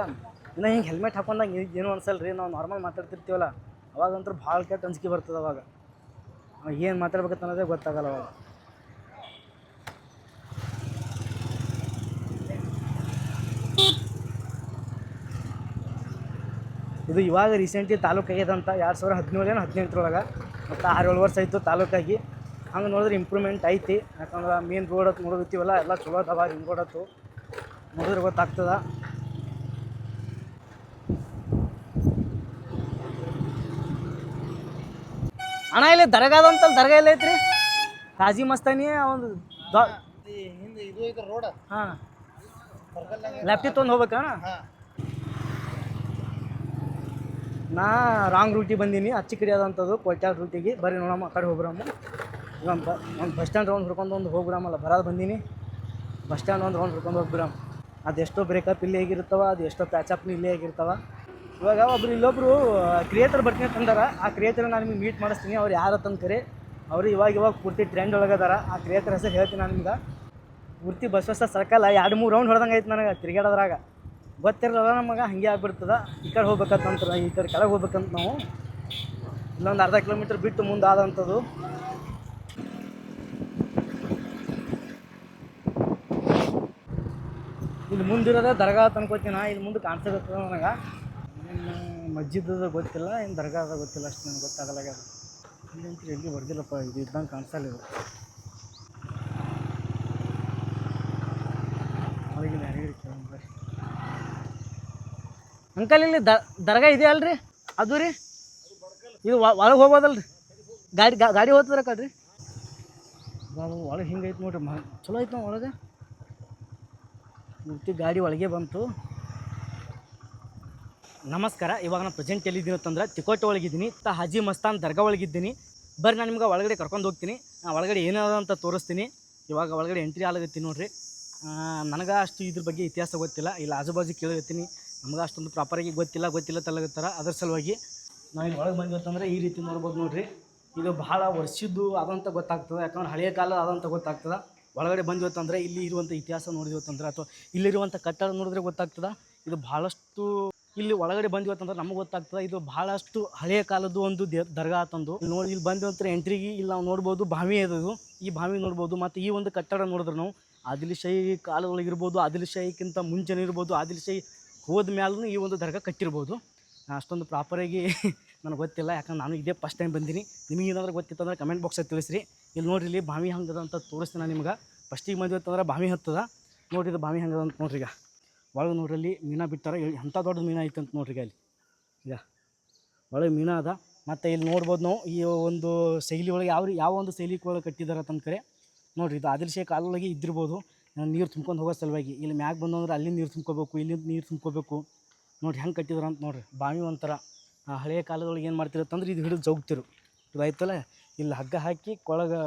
ಇನ್ನು ಹಿಂಗೆ ಹೆಲ್ಮೆಟ್ ಹಾಕೊಂಡಂಗೆ ಏನೂ ಅನ್ಸಲ್ಲ ರೀ. ನಾವು ನಾರ್ಮಲ್ ಮಾತಾಡ್ತಿರ್ತೀವಲ್ಲ, ಅವಾಗಂತೂ ಭಾಳ ಕೆಟ್ಟ ಅಂಜಿಕೆ ಬರ್ತದೆ. ಅವಾಗ ಏನು ಮಾತಾಡ್ಬೇಕಂತ ಅನ್ನೋದೇ ಗೊತ್ತಾಗಲ್ಲ ಅವಾಗ. ಇದು ಇವಾಗ ರೀಸೆಂಟ್ಲಿ ತಾಲೂಕು ಆಗ್ಯದಂತ. 2017 ಏನೋ 18 ಮತ್ತು 6-7 ವರ್ಷ ಆಯಿತು ತಾಲೂಕಾಗಿ. ಹಂಗೆ ನೋಡಿದ್ರೆ ಇಂಪ್ರೂವ್ಮೆಂಟ್ ಐತಿ. ಯಾಕಂದ್ರೆ ಮೇನ್ ರೋಡ್ ಹತ್ತು ನೋಡಿರ್ತೀವಲ್ಲ, ಎಲ್ಲ ಚಲೋ ಅದಾವ. ರಿಂಗ್ ರೋಡ್ ಹತ್ತು ನೋಡಿದ್ರೆ ಗೊತ್ತಾಗ್ತದ. ಅಣ್ಣ ಇಲ್ಲಿ ದರ್ಗಾದಂತ ದರ್ಗಾ ಎಲ್ಲ ಐತ್ರಿ. ಕಾಜಿ ಮಸ್ತಾನಿ ಒಂದು ಹಾಂ ಲೆಫ್ಟಿ ತೊಗೊಂಡು ಹೋಗ್ಬೇಕಣ್ಣ. ನಾ ರಾಂಗ್ ರೂಟಿಗೆ ಬಂದೀನಿ. ಅಚ್ಚಿ ಕಡೆ ಆದಂಥದ್ದು ಕೊಟ್ಯಾಳ ರೂಟಿಗೆ. ಬರೀ ನೋಡಮ್ಮ ಆ ಕಡೆ ಹೋಗ್ಬಿಡಮ್ಮ. ಒಂದು ಬಸ್ ಸ್ಟ್ಯಾಂಡ್ ರೌಂಡ್ ಹುಡ್ಕೊಂಡು ಒಂದು ಹೋಗ್ಬಿಡಮ್ಮಲ್ಲ. ಬರೋದು ಬಂದೀನಿ. ಬಸ್ ಸ್ಟ್ಯಾಂಡ್ ಒಂದು ರೌಂಡ್ ಹುಡ್ಕೊಂಡು ಹೋಗ್ಬಿಡಮ್ಮ. ಅದೆಷ್ಟೋ ಬ್ರೇಕಪ್ ಇಲ್ಲೇ ಆಗಿರ್ತಾವ, ಅದು ಎಷ್ಟೋ ಪ್ಯಾಚಪ್ನು ಇಲ್ಲೇ ಆಗಿರ್ತಾವ. ಇವಾಗ ಇಲ್ಲೊಬ್ಬರು ಕ್ರಿಯೇಟರ್ ಬರ್ತೀನಿ ಅಂತಂದಾರ. ಆ ಕ್ರಿಯೇಟರ್ ನಾನು ನಿಮಗೆ ಮೀಟ್ ಮಾಡಿಸ್ತೀನಿ. ಅವ್ರು ಯಾರು ತಂದು ಕರೆ. ಅವರು ಇವಾಗ ಪೂರ್ತಿ ಟ್ರೆಂಡ್ ಒಳಗದಾರ. ಆ ಕ್ರಿಯೇಟರ್ ಹೆಸರು ಹೇಳ್ತೀನಿ ನಾನು ನಿಮ್ಗೆ. ಪೂರ್ತಿ ಬಸವಸ್ಥ ಸರ್ಕಲ್ 2-3 ರೌಂಡ್ ಹೊಡೆದಂಗೆ ಐತೆ ನನಗೆ ತಿರುಗಾಡೋದ್ರಾಗ. ಗೊತ್ತಿರಲ್ಲ ನಮಗೆ, ಹಾಗೆ ಆಗ್ಬಿಡ್ತದ. ಈ ಕಡೆ ಹೋಗ್ಬೇಕಂತ, ಈ ಕಡೆ ಕೆಳಗೆ ಹೋಗ್ಬೇಕಂತ ನಾವು. ಇಲ್ಲೊಂದು ಅರ್ಧ ಕಿಲೋಮೀಟ್ರ್ ಬಿಟ್ಟು ಮುಂದೆ ಆದಂಥದ್ದು. ಇಲ್ಲಿ ಮುಂದಿರೋದೇ ದರ್ಗಾ ಅನ್ಕೋತೀನಿ. ಇಲ್ಲಿ ಮುಂದೆ ಕಾಣಿಸಕತ್ತದ ನನಗೆ. ಮಸ್ಜಿದ್ ಗೊತ್ತಿಲ್ಲ, ಏನು ದರ್ಗಾ ಅದ ಗೊತ್ತಿಲ್ಲ. ಅಷ್ಟು ನನಗೆ ಗೊತ್ತಾಗಲ್ಲ. ಇಲ್ಲಂತೂ ಎಲ್ಲಿ ಬರ್ದಿಲ್ಲಪ್ಪ. ಇದು ಇದ್ದಂಗೆ ಕಾಣಿಸಲ್ಲ. ಇದು ಹೊರಗಿಲ್ಲ ಯಾರಿಗೂ ಕೇಳಿ. ಅಂಕಲ್ ಇಲ್ಲಿ ದರ್ಗಾ ಇದೆ ಅಲ್ರಿ? ಅದು ರೀ ಇದು ಒಳಗೆ ಹೋಗ್ಬೋದಲ್ರಿ? ಗಾಡಿ ಹೋಗ್ತದ್ರ ಕಡ್ರಿ. ಒಳಗೆ ಹಿಂಗೈತೆ ನೋಡ್ರಿ. ಚಲೋ ಐತೆ ನಾವು ಒಳಗೆ. ಪೂರ್ತಿ ಗಾಡಿ ಒಳಗೆ ಬಂತು. ನಮಸ್ಕಾರ. ಇವಾಗ ನಾನು ಪ್ರೆಸೆಂಟ್ ಎಲ್ಲಿದ್ದೀನಿ ಅಂತಂದ್ರೆ ತಿಕೋಟೆ ಒಳಗಿದ್ದೀನಿ. ಹಾಜಿ ಮಸ್ತಾನ್ ದರ್ಗಾ ಒಳಗಿದ್ದೀನಿ. ಬರ್ರಿ ನಾನು ನಿಮ್ಗೆ ಒಳಗಡೆ ಕರ್ಕೊಂಡು ಹೋಗ್ತೀನಿ. ಒಳಗಡೆ ಏನಾದ ಅಂತ ತೋರಿಸ್ತೀನಿ. ಇವಾಗ ಒಳಗಡೆ ಎಂಟ್ರಿ ಆಗತ್ತೀನಿ ನೋಡ್ರಿ. ನನಗೆ ಅಷ್ಟು ಇದ್ರ ಬಗ್ಗೆ ಇತಿಹಾಸ ಗೊತ್ತಿಲ್ಲ. ಇಲ್ಲಿ ಆಜುಬಾಜು ಕೇಳಗತ್ತೀನಿ. ನಮ್ಗೆ ಅಷ್ಟೊಂದು ಪ್ರಾಪರಾಗಿ ಗೊತ್ತಿಲ್ಲ ತಲಗತ್ತಾರ. ಅದರ ಸಲುವಾಗಿ ನಾವು ಇಲ್ಲಿ ಒಳಗೆ ಬಂದಿವತ್ತಂದ್ರೆ ಈ ರೀತಿ ನೋಡ್ಬೋದು ನೋಡ್ರಿ. ಇದು ಭಾಳ ವರ್ಷದ್ದು ಆದಂಥ ಗೊತ್ತಾಗ್ತದೆ. ಯಾಕಂದ್ರೆ ಹಳೆಯ ಕಾಲ ಆದಂಥ ಗೊತ್ತಾಗ್ತದೆ. ಒಳಗಡೆ ಬಂದಿವತ್ತಂದರೆ ಇಲ್ಲಿ ಇರುವಂಥ ಇತಿಹಾಸ ನೋಡಿದ್ವತ್ತಂದ್ರೆ ಅಥವಾ ಇಲ್ಲಿರುವಂಥ ಕಟ್ಟಡ ನೋಡಿದ್ರೆ ಗೊತ್ತಾಗ್ತದೆ ಇದು ಭಾಳಷ್ಟು ಇಲ್ಲಿ ಒಳಗಡೆ ಬಂದಿವತ್ತಂದ್ರೆ ನಮಗೆ ಗೊತ್ತಾಗ್ತದೆ ಇದು ಭಾಳಷ್ಟು ಹಳೆಯ ಕಾಲದ್ದು ಒಂದು ದರ್ಗಾ ಅಂತಂದು ನೋಡಿ ಇಲ್ಲಿ ಬಂದಿವಂತರ ಎಂಟ್ರಿಗೆ ಇಲ್ಲಿ ನಾವು ನೋಡ್ಬೋದು ಬಾವಿ ಅದು ಈ ಬಾವಿ ನೋಡ್ಬೋದು ಮತ್ತು ಈ ಒಂದು ಕಟ್ಟಡ ನೋಡಿದ್ರೆ ನಾವು ಆದಿಲ್ಶಾಹಿ ಕಾಲದೊಳಗಿರ್ಬೋದು ಆದಿಲ್ಶಾಹಿಗಿಂತ ಮುಂಚೆನೇ ಇರ್ಬೋದು ಆದಿಲ್ಶಾಹಿ ಹೋದ ಮ್ಯಾಲೂ ಈ ಒಂದು ದರ್ಗಾ ಕಟ್ಟಿರ್ಬೋದು ಅಷ್ಟೊಂದು ಪ್ರಾಪರಾಗಿ ನನಗೆ ಗೊತ್ತಿಲ್ಲ ಯಾಕಂದ್ರೆ ನಾನು ಇದೇ ಫಸ್ಟ್ ಟೈಮ್ ಬಂದೀನಿ ನಿಮಗೆ ಏನಾದರೂ ಗೊತ್ತಿತ್ತಂದ್ರೆ ಕಮೆಂಟ್ ಬಾಕ್ಸಲ್ಲಿ ತಿಳಿಸ್ರಿ ಇಲ್ಲಿ ನೋಡಿರಿ ಇಲ್ಲಿ ಬಾವಿ ಹಂಗದ ಅಂತ ತೋರಿಸ್ತೀನಿ ನಾನು ನಿಮ್ಗೆ ಫಸ್ಟಿಗೆ ಬಂದಿವತ್ತಂದ್ರೆ ಬಾವಿ ಹತ್ತದ ನೋಡಿರಿ ಇದು ಬಾವಿ ಹಂಗದ ಅಂತ ನೋಡ್ರಿ ಈಗ ಒಳಗೆ ನೋಡ್ರಲ್ಲಿ ಮೀನಾ ಬಿಟ್ಟಾರ ಎಂಥ ದೊಡ್ಡ ಮೀನು ಐತೆ ಅಂತ ನೋಡ್ರಿ ಅಲ್ಲಿ ಈಗ ಒಳಗೆ ಮೀನಾ ಅದ ಮತ್ತು ಇಲ್ಲಿ ನೋಡ್ಬೋದು ನಾವು ಈ ಒಂದು ಶೈಲಿ ಒಳಗೆ ಯಾವ ಒಂದು ಶೈಲಿ ಒಳಗೆ ಕಟ್ಟಿದಾರೆ ಅಂತ ಕರೆ ನೋಡಿರಿ ಇದು ಆದಿಲ್ಶಾಹಿ ಕಾಲೊಳಗೆ ಇದ್ದಿರ್ಬೋದು ನೀರು ತುಂಬ್ಕೊಂಡು ಹೋಗೋ ಸಲುವಾಗಿ ಇಲ್ಲಿ ಮ್ಯಾಗೆ ಬಂದಂದ್ರೆ ಅಲ್ಲಿ ನೀರು ತುಂಬ್ಕೋಬೇಕು ಇಲ್ಲಿ ನೀರು ತುಂಬ್ಕೋಬೇಕು ನೋಡಿರಿ ಹೆಂಗೆ ಕಟ್ಟಿದಾರೆ ಅಂತ ನೋಡಿರಿ ಬಾವಿ ಒಂಥರ ಹಳೆಯ ಕಾಲದೊಳಗೆ ಏನು ಮಾಡ್ತಿರತ್ತಂದ್ರೆ ಇದು ಹಿಡಿದು ಜೋಗ್ತಿರು ಇದು ಆಯ್ತಲ್ಲ ಇಲ್ಲಿ ಹಗ್ಗ ಹಾಕಿ ಕೊಳಗೆ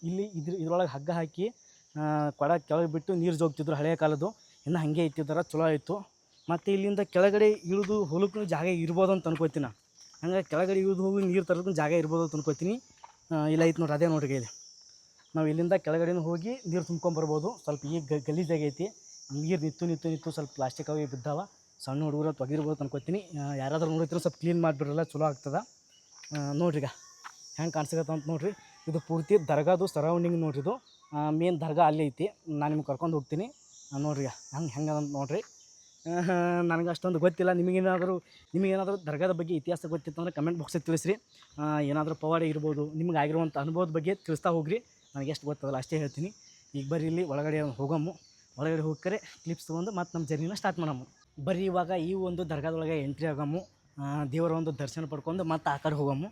ಇಲ್ಲಿ ಇದ್ರೊಳಗೆ ಹಗ್ಗ ಹಾಕಿ ಕೊಳ ಕೆಳಗೆ ಬಿಟ್ಟು ನೀರು ಜೋಗ್ತಿದ್ರು ಹಳೆಯ ಕಾಲದ್ದು ಇನ್ನು ಹಾಗೆ ಇಟ್ಟಿದ್ದಾರೆ ಚಲೋ ಆಯಿತು ಮತ್ತು ಇಲ್ಲಿಂದ ಕೆಳಗಡೆ ಇಳಿದು ಹೊಲಕ್ಕೂ ಜಾಗ ಇರ್ಬೋದು ಅಂತ ಅನ್ಕೋತೀನಿ ನಾನು ಹಂಗೆ ಕೆಳಗಡೆ ಇಳಿದು ಹೋಗಿ ನೀರು ತರೋದಕ್ಕೂ ಜಾಗ ಇರ್ಬೋದು ಅಂತ ಅನ್ಕೋತೀನಿ ಇಲ್ಲ ಐತೆ ನೋಡ್ರಿ ಅದೇ ನೋಡ್ರಿ ಇಲ್ಲಿ ನಾವು ಇಲ್ಲಿಂದ ಕೆಳಗಡೆನೂ ಹೋಗಿ ನೀರು ತುಂಬ್ಕೊಂಬರ್ಬೋದು ಸ್ವಲ್ಪ ಈಗ ಗಲೀಜಾಗೈತಿ ನೀರು ನಿತ್ತು ಸ್ವಲ್ಪ ಪ್ಲಾಸ್ಟಿಕ್ ಅವು ಬಿದ್ದಾವ ಸಣ್ಣ ಹುಡುಗರು ತೊಗಿರ್ಬೋದು ಅನ್ಕೋತೀನಿ ಯಾರಾದ್ರೂ ನೋಡಿದ್ರೆ ಸ್ವಲ್ಪ ಕ್ಲೀನ್ ಮಾಡಿಬಿಡ್ರಲ್ಲ ಚಲೋ ಆಗ್ತದೆ ನೋಡ್ರಿ ಈಗ ಹೆಂಗೆ ಕಾಣಿಸ್ಕತ್ತ ಅಂತ ನೋಡಿರಿ ಇದು ಪೂರ್ತಿ ದರ್ಗಾದು ಸರೌಂಡಿಂಗ್ ನೋಡ್ರಿ ಇದು ಮೇನ್ ದರ್ಗಾ ಅಲ್ಲಿ ಐತಿ ನಾನು ನಿಮ್ಗೆ ಕರ್ಕೊಂಡು ಹೋಗ್ತೀನಿ ನೋಡ್ರಿ ಹೆಂಗೆ ಅಂತ ನೋಡಿರಿ ನನಗೆ ಅಷ್ಟೊಂದು ಗೊತ್ತಿಲ್ಲ ನಿಮಗೇನಾದರೂ ದರ್ಗಾದ ಬಗ್ಗೆ ಇತಿಹಾಸ ಗೊತ್ತಿತ್ತು ಅಂದರೆ ಕಮೆಂಟ್ ಬಾಕ್ಸಿಗೆ ತಿಳಿಸ್ರಿ ಏನಾದರೂ ಪವಾಡ ಇರ್ಬೋದು ನಿಮ್ಗೆ ಆಗಿರುವಂಥ ಅನುಭವದ ಬಗ್ಗೆ ತಿಳಿಸ್ತಾ ಹೋಗ್ರಿ ನನಗೆ ಎಷ್ಟು ಗೊತ್ತದಲ್ಲ ಅಷ್ಟೇ ಹೇಳ್ತೀನಿ ಈಗ ಬರ್ರಿ ಇಲ್ಲಿ ಒಳಗಡೆ ಹೋಗಮ್ಮು ಒಳಗಡೆ ಹೋಗ್ಕರೆ ಕ್ಲಿಪ್ಸ್ ತೊಗೊಂಡು ಮತ್ತು ನಮ್ಮ ಜರ್ನಿನ ಸ್ಟಾರ್ಟ್ ಮಾಡಮ್ಮು ಬರ್ರಿ ಇವಾಗ ಈ ಒಂದು ದರ್ಗಾದೊಳಗೆ ಎಂಟ್ರಿ ಆಗಮ್ಮು ದೇವರ ಒಂದು ದರ್ಶನ ಪಡ್ಕೊಂಡು ಮತ್ತು ಆ ಕಡೆ ಹೋಗಮ್ಮು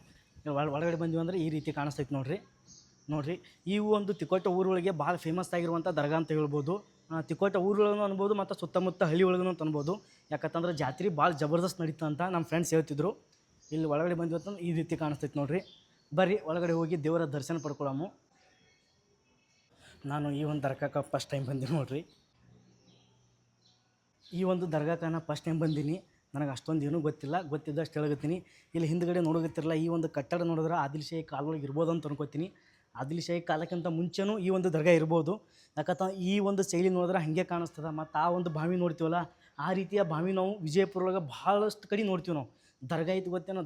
ಒಳಗಡೆ ಬಂದ್ವಿ ಅಂದರೆ ಈ ರೀತಿ ಕಾಣಿಸ್ತೈತೆ ನೋಡಿರಿ ಈ ಒಂದು ತಿಕೋಟ ಊರೊಳಗೆ ಭಾಳ ಫೇಮಸ್ ಆಗಿರುವಂಥ ದರ್ಗಾ ಅಂತ ಹೇಳ್ಬೋದು ತಿಕೋಟ ಊರೊಳಗೂ ಅನ್ಬೋದು ಮತ್ತು ಸುತ್ತಮುತ್ತ ಹಳ್ಳಿ ಒಳಗೂ ಅಂತ ಅನ್ಬೋದು ಯಾಕಂತಂದ್ರೆ ಜಾತ್ರೆ ಭಾಳ ಜಬರ್ದಸ್ತ್ ನಡೀತಾ ಅಂತ ನಮ್ಮ ಫ್ರೆಂಡ್ಸ್ ಹೇಳ್ತಿದ್ರು ಇಲ್ಲಿ ಒಳಗಡೆ ಬಂದ್ವಿ ಅಂತಂದ್ರೆ ಈ ರೀತಿ ಕಾಣಿಸ್ತೈತೆ ನೋಡಿರಿ ಬರ್ರಿ ಒಳಗಡೆ ಹೋಗಿ ದೇವರ ದರ್ಶನ ಪಡ್ಕೊಳ್ಳಮ್ಮು ನಾನು ಈ ಒಂದು ದರ್ಗಾಕ್ಕೆ ಫಸ್ಟ್ ಟೈಮ್ ಬಂದೀನಿ ನೋಡಿರಿ ಈ ಒಂದು ದರ್ಗಾಕ್ಕೆ ನಾನು ಫಸ್ಟ್ ಟೈಮ್ ಬಂದೀನಿ ನನಗೆ ಅಷ್ಟೊಂದು ಏನೂ ಗೊತ್ತಿದ್ದಷ್ಟು ಹೇಳಗತ್ತೀನಿ ಇಲ್ಲಿ ಹಿಂದ್ಗಡೆ ನೋಡೋಗತ್ತಿರಲ್ಲ ಈ ಒಂದು ಕಟ್ಟಡ ನೋಡಿದ್ರೆ ಆದಿಲ್ಶಾಹಿ ಕಾಲೊಳಗೆ ಇರ್ಬೋದು ಅಂತ ಅನ್ಕೋತೀನಿ ಆದಿಲ್ಶಾಹಿ ಕಾಲಕ್ಕಿಂತ ಮುಂಚೆನೂ ಈ ಒಂದು ದರ್ಗಾ ಇರ್ಬೋದು ಯಾಕಂತ ಈ ಒಂದು ಶೈಲಿ ನೋಡಿದ್ರೆ ಹಾಗೆ ಕಾಣಿಸ್ತದೆ ಮತ್ತು ಆ ಒಂದು ಬಾವಿ ನೋಡ್ತೀವಲ್ಲ ಆ ರೀತಿಯ ಬಾವಿ ನಾವು ವಿಜಯಪುರೊಳಗೆ ಭಾಳಷ್ಟು ಕಡೆ ನೋಡ್ತೀವಿ ನಾವು ದರ್ಗಾ ಐತಿ ಗೊತ್ತೇನೋ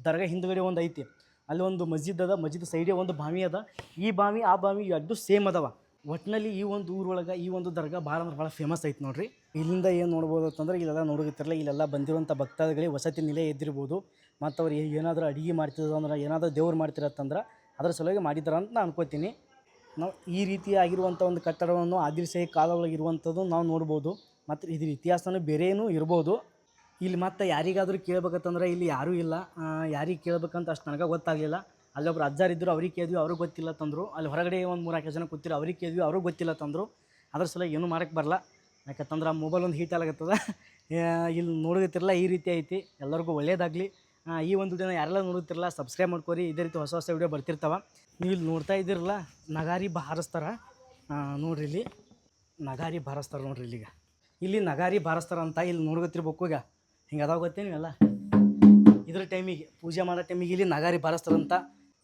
ದರ್ಗಾ ಹಿಂದ್ಗಡೆ ಒಂದು ಐತಿ ಅಲ್ಲಿ ಒಂದು ಮಸ್ಜಿದ್ ಅದ ಮಸ್ಜಿದ್ ಸೈಡೇ ಒಂದು ಬಾವಿ ಅದ ಈ ಬಾವಿ ಆ ಬಾವಿ ಎರಡು ಸೇಮ್ ಅದಾವ ಒಟ್ಟಿನಲ್ಲಿ ಈ ಒಂದು ಊರೊಳಗೆ ಈ ಒಂದು ದರ್ಗಾ ಭಾಳ ಅಂದ್ರೆ ಭಾಳ ಫೇಮಸ್ ಐತೆ ನೋಡಿರಿ ಇಲ್ಲಿಂದ ಏನು ನೋಡ್ಬೋದು ಅಂತಂದ್ರೆ ಇಲ್ಲೆಲ್ಲ ನೋಡೋಗಿತ್ತಿರಲ್ಲ ಇಲ್ಲೆಲ್ಲ ಬಂದಿರುವಂಥ ಭಕ್ತಾದಿಗಳಿಗೆ ವಸತಿ ನಿಲಯ ಇದ್ದಿರ್ಬೋದು ಮತ್ತು ಅವ್ರು ಏನಾದರೂ ಅಡುಗೆ ಮಾಡ್ತಿರೋದಂದ್ರೆ ಏನಾದರೂ ದೇವ್ರು ಮಾಡ್ತಿರತ್ತಂದ್ರೆ ಅದ್ರ ಸಲುವಾಗಿ ಮಾಡಿದಾರ ಅಂತ ನಾನು ಅನ್ಕೋತೀನಿ ನಾವು ಈ ರೀತಿ ಆಗಿರುವಂಥ ಒಂದು ಕಟ್ಟಡವನ್ನು ಆದಿಲ್ಶಾಹಿ ಕಾಲದೊಳಗಿರುವಂಥದ್ದು ನಾವು ನೋಡ್ಬೋದು ಮತ್ತು ಇದ್ರ ಇತಿಹಾಸನೂ ಬೇರೆಯೂ ಇರ್ಬೋದು ಇಲ್ಲಿ ಮತ್ತು ಯಾರಿಗಾದರೂ ಕೇಳ್ಬೇಕಂತಂದ್ರೆ ಇಲ್ಲಿ ಯಾರೂ ಇಲ್ಲ ಯಾರಿಗೆ ಕೇಳ್ಬೇಕಂತ ಅಷ್ಟು ನನಗೆ ಗೊತ್ತಾಗಲಿಲ್ಲ ಅಲ್ಲೊಬ್ರು ಅಜ್ಜಾರಿದ್ದರು ಅವ್ರಿಗೆ ಕೇಳಿದ್ವಿ ಅವ್ರಿಗೆ ಗೊತ್ತಿಲ್ಲ ತಂದರು ಅಲ್ಲಿ ಹೊರಗಡೆ ಒಂದು 3-4 ಜನ ಕೂತಿರು ಅವ್ರಿಗೆ ಕೇಳಿದ್ವಿ ಅವ್ರಿಗೆ ಗೊತ್ತಿಲ್ಲ ತಂದರು ಅದ್ರ ಸಲ ಏನೂ ಮಾಡೋಕ್ಕೆ ಬರಲ್ಲ ಯಾಕಂತಂದ್ರೆ ಆ ಮೊಬೈಲ್ ಒಂದು ಹೀಟ್ ಆಗತ್ತದ ಇಲ್ಲಿ ನೋಡೋಗತ್ತಿರಲ್ಲ ಈ ರೀತಿ ಐತಿ ಎಲ್ಲರಿಗೂ ಒಳ್ಳೇದಾಗಲಿ ಈ ಒಂದು ವಿಡಿಯೋನ ಯಾರೆಲ್ಲ ನೋಡುತ್ತಿರಲ್ಲ ಸಬ್ಸ್ಕ್ರೈಬ್ ಮಾಡ್ಕೊರಿ ಇದೇ ರೀತಿ ಹೊಸ ವಿಡಿಯೋ ಬರ್ತಿರ್ತಾವೆ ನೀವು ಇಲ್ಲಿ ನೋಡ್ತಾ ಇದ್ದೀರಲ್ಲ ನಗಾರಿ ಬಾರಿಸ್ತಾರೆ ನೋಡ್ರಿ ಇಲ್ಲಿ ನಗಾರಿ ಬಾರಿಸ್ತಾರೆ ನೋಡ್ರಿ ಇಲ್ಲಿ ನಗಾರಿ ಬಾರಿಸ್ತಾರೆ ಅಂತ ಇಲ್ಲಿ ನೋಡ್ಕೊತಿರ್ಬೇಕು ಈಗ ಹಿಂಗೆ ಅದಾವ ಗೊತ್ತೇನಿಲ್ಲ ಇದ್ರ ಟೈಮಿಗೆ ಪೂಜೆ ಮಾಡೋ ಟೈಮಿಗೆ ಇಲ್ಲಿ ನಗಾರಿ ಬಾರಿಸ್ತಾರಂತ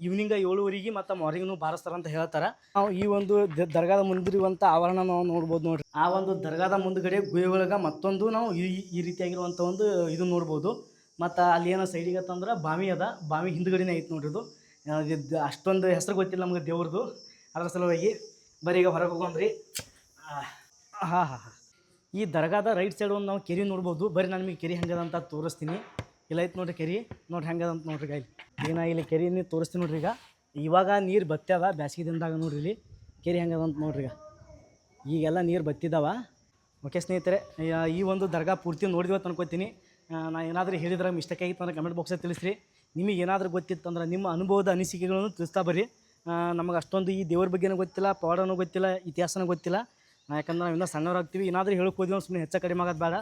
ಈವ್ನಿಂಗ 7:00 ಮತ್ತು ಮಾರ್ನಿಂಗ್ನು ಬಾರಿಸ್ತಾರಂತ ಹೇಳ್ತಾರೆ ನಾವು ಈ ಒಂದು ದರ್ಗಾದ ಮುಂದಿರುವಂಥ ಆವರಣ ನಾವು ನೋಡ್ಬೋದು ನೋಡ್ರಿ ಆ ಒಂದು ದರ್ಗಾದ ಮುಂದ್ಗಡೆ ಗುಹೆ ಒಳಗೆ ಮತ್ತೊಂದು ನಾವು ಈ ರೀತಿಯಾಗಿರುವಂಥ ಒಂದು ಇದು ನೋಡ್ಬೋದು ಮತ್ತು ಅಲ್ಲಿ ಏನೋ ಸೈಡಿಗೆ ಅಂತಂದ್ರೆ ಬಾವಿ ಅದ ಬಾವಿ ಹಿಂದ್ಗಡೆನೇ ಐತೆ ನೋಡ್ರಿ ಇದು ಅಷ್ಟೊಂದು ಹೆಸರು ಗೊತ್ತಿಲ್ಲ ನಮಗೆ ದೇವ್ರದ್ದು ಅದ್ರ ಸಲುವಾಗಿ ಬರೀ ಈಗ ಹೊರಗೆ ಹೋಗೋಣ್ರಿ ಹಾಂ ಈ ದರ್ಗಾದ ರೈಟ್ ಸೈಡ್ ಒಂದು ನಾವು ಕೆರೆ ನೋಡ್ಬೋದು ಬರೀ ನಾನು ನಿಮಗೆ ಕೆರೆ ಹೆಂಗದ ಅಂತ ತೋರಿಸ್ತೀನಿ ಇಲ್ಲ ಐತೆ ನೋಡ್ರಿ ಕೆರೆ ನೋಡಿ ಹೆಂಗದ ಅಂತ ನೋಡ್ರಿ ಈಗ ನಾ ಇಲ್ಲಿ ಕೆರೆ ನೀರು ತೋರಿಸ್ತೀನಿ ನೋಡ್ರಿ ಇವಾಗ ನೀರು ಬತ್ತದ ಬ್ಯಾಸಿಗೆ ದಿನದಾಗ ನೋಡ್ರಿ ಇಲ್ಲಿ ಕೆರೆ ಹೆಂಗದ ಅಂತ ನೋಡ್ರಿ ಈಗೆಲ್ಲ ನೀರು ಬತ್ತಿದಾವ ಓಕೆ ಸ್ನೇಹಿತರೆ ಈ ಒಂದು ದರ್ಗಾ ಪೂರ್ತಿ ನೋಡಿದ್ವತ್ತು ಅನ್ಕೋತೀನಿ ನಾನು ಏನಾದರೂ ಹೇಳಿದ್ರೆ ಮಿಸ್ಟೇಕ್ ಆಗಿತ್ತು ಅಂದ್ರೆ ಕಮೆಂಟ್ ಬಾಕ್ಸಲ್ಲಿ ತಿಳಿಸ್ರಿ ನಿಮಗೆ ಏನಾದರೂ ಗೊತ್ತಿತ್ತಂದ್ರೆ ನಿಮ್ಮ ಅನುಭವದ ಅನಿಸಿಕೆಗಳನ್ನು ತಿಳಿಸ್ತಾ ಬರ್ರಿ ನಮಗೆ ಅಷ್ಟೊಂದು ಈ ದೇವ್ರ ಬಗ್ಗೆನೂ ಗೊತ್ತಿಲ್ಲ ಪವಾಡನೂ ಗೊತ್ತಿಲ್ಲ ಇತಿಹಾಸನೂ ಗೊತ್ತಿಲ್ಲ ಯಾಕಂದ್ರೆ ನಾವು ಇನ್ನೂ ಸಣ್ಣವರಾಗ್ತೀವಿ ಏನಾದರೂ ಹೇಳಕ್ಕೆ ಹೋದ್ವಿ ಸುಮ್ಮನೆ ಹೆಚ್ಚು ಕಡಿಮೆ ಆಗೋದು ಬೇಡ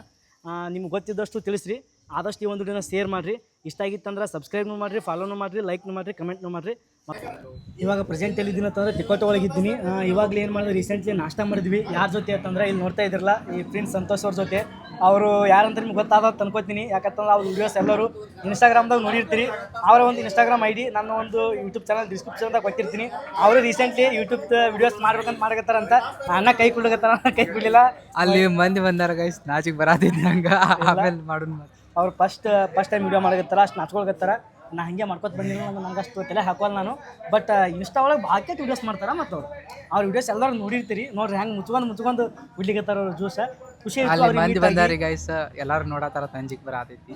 ನಿಮ್ಗೆ ಗೊತ್ತಿದ್ದಷ್ಟು ತಿಳಿಸ್ರಿ ಆದಷ್ಟು ಈ ಒಂದು ವಿಡಿಯೋನ ಶೇರ್ ಮಾಡಿರಿ. ಇಷ್ಟ ಆಗಿತ್ತಂದ್ರೆ ಸಬ್ಸ್ಕ್ರೈಬ್ನು ಮಾಡಿರಿ, ಫಾಲೋನು ಮಾಡಿರಿ, ಲೈಕ್ನು ಮಾಡಿರಿ, ಕಮೆಂಟ್ನು ಮಾಡಿರಿ. ಇವಾಗ ಪ್ರೆಸೆಂಟ್ ಎಲ್ಲಿದ್ದೀನಿ ಅಂತಂದ್ರೆ ತಿಕೋಟ ಒಳಗಿದ್ದೀನಿ. ಇವಾಗಲೇ ಏನು ಮಾಡಿದ್ರೆ ರೀಸೆಂಟ್ಲಿ ನಾಷ್ಟ ಮಾಡಿದ್ವಿ. ಯಾರ ಜೊತೆ ಅಂತಂದ್ರೆ ಇಲ್ಲಿ ನೋಡ್ತಾ ಇದ್ರಲ್ಲ ಈ ಫ್ರೆಂಡ್ಸ್ ಸಂತೋಷ್ ಅವ್ರ ಜೊತೆ. ಅವರು ಯಾರಂತ ನಿಮ್ಗೆ ಗೊತ್ತಾದ ಅನ್ಕೋತೀನಿ, ಯಾಕಂತಂದ್ರೆ ಅವ್ರ ವೀಡಿಯೋಸ್ ಎಲ್ಲರೂ ಇನ್ಸ್ಟಾಗ್ರಾಮ್ದಾಗ ನೋಡಿರ್ತೀರಿ. ಅವರ ಒಂದು ಇನ್ಸ್ಟಾಗ್ರಾಮ್ ID ನನ್ನ ಒಂದು ಯೂಟ್ಯೂಬ್ ಚಾನಲ್ ಡಿಸ್ಕ್ರಿಪ್ಷನ್ದಾಗ ಕೊಟ್ಟಿರ್ತೀನಿ. ಅವರು ರೀಸೆಂಟ್ಲಿ ಯೂಟ್ಯೂಬ್ ವಿಡಿಯೋಸ್ ಮಾಡ್ಬೇಕಂತ ಮಾಡಕತ್ತಾರಂತ. ಅಣ್ಣ ಕೈ ಕೊಡ್ಲಕತ್ತಾರ, ಕೈ ಕೊಡಲಿಲ್ಲ. ಅಲ್ಲಿ ಮಂದಿ ಬಂದಾರ ಗೈಸ್, ನಾಚಿಗೆ ಬರಾತಿದ್ದೆ ಹಂಗೆ ಆಮೇಲೆ ಮಾಡೋಣ. ಅವ್ರು ಫಸ್ಟ್ ಟೈಮ್ ವಿಡಿಯೋ ಮಾಡಕತ್ತಾರ, ಅಷ್ಟು ನಾಚ್ಕೊಳಕತ್ತಾರ. ನಾ ಹಂಗೆ ಮಾಡ್ಕೊತ ಬಂದಿಲ್ಲ, ನಂಗೆ ಅಷ್ಟು ತಲೆ ಹಾಕೋಲ್ಲ ನಾನು. ಬಟ್ ಇನ್ಸ್ಟಾ ಒಳಗೆ ಬಾಕೇಟ್ ವೀಡಿಯೋಸ್ ಮಾಡ್ತಾರೆ. ಮತ್ತು ಅವ್ರ ವೀಡಿಯೋಸ್ ಎಲ್ಲರೂ ನೋಡಿರ್ತೀರಿ. ನೋಡ್ರಿ ಹೆಂಗೆ ಮುಚ್ಕೊಂಡು ಬಿಡ್ಲಿಕತ್ತಾರ ಅವ್ರ ಜ್ಯೂಸ. ಖುಷಿ ಅಲ್ಲಿ ಮಂದಿ ಬಂದಾರಿ ಗೈಸ್, ಎಲ್ಲಾರು ನೋಡತ್ತಾರ, ತಂಜಿಗೆ ಬರಾತೈತಿ.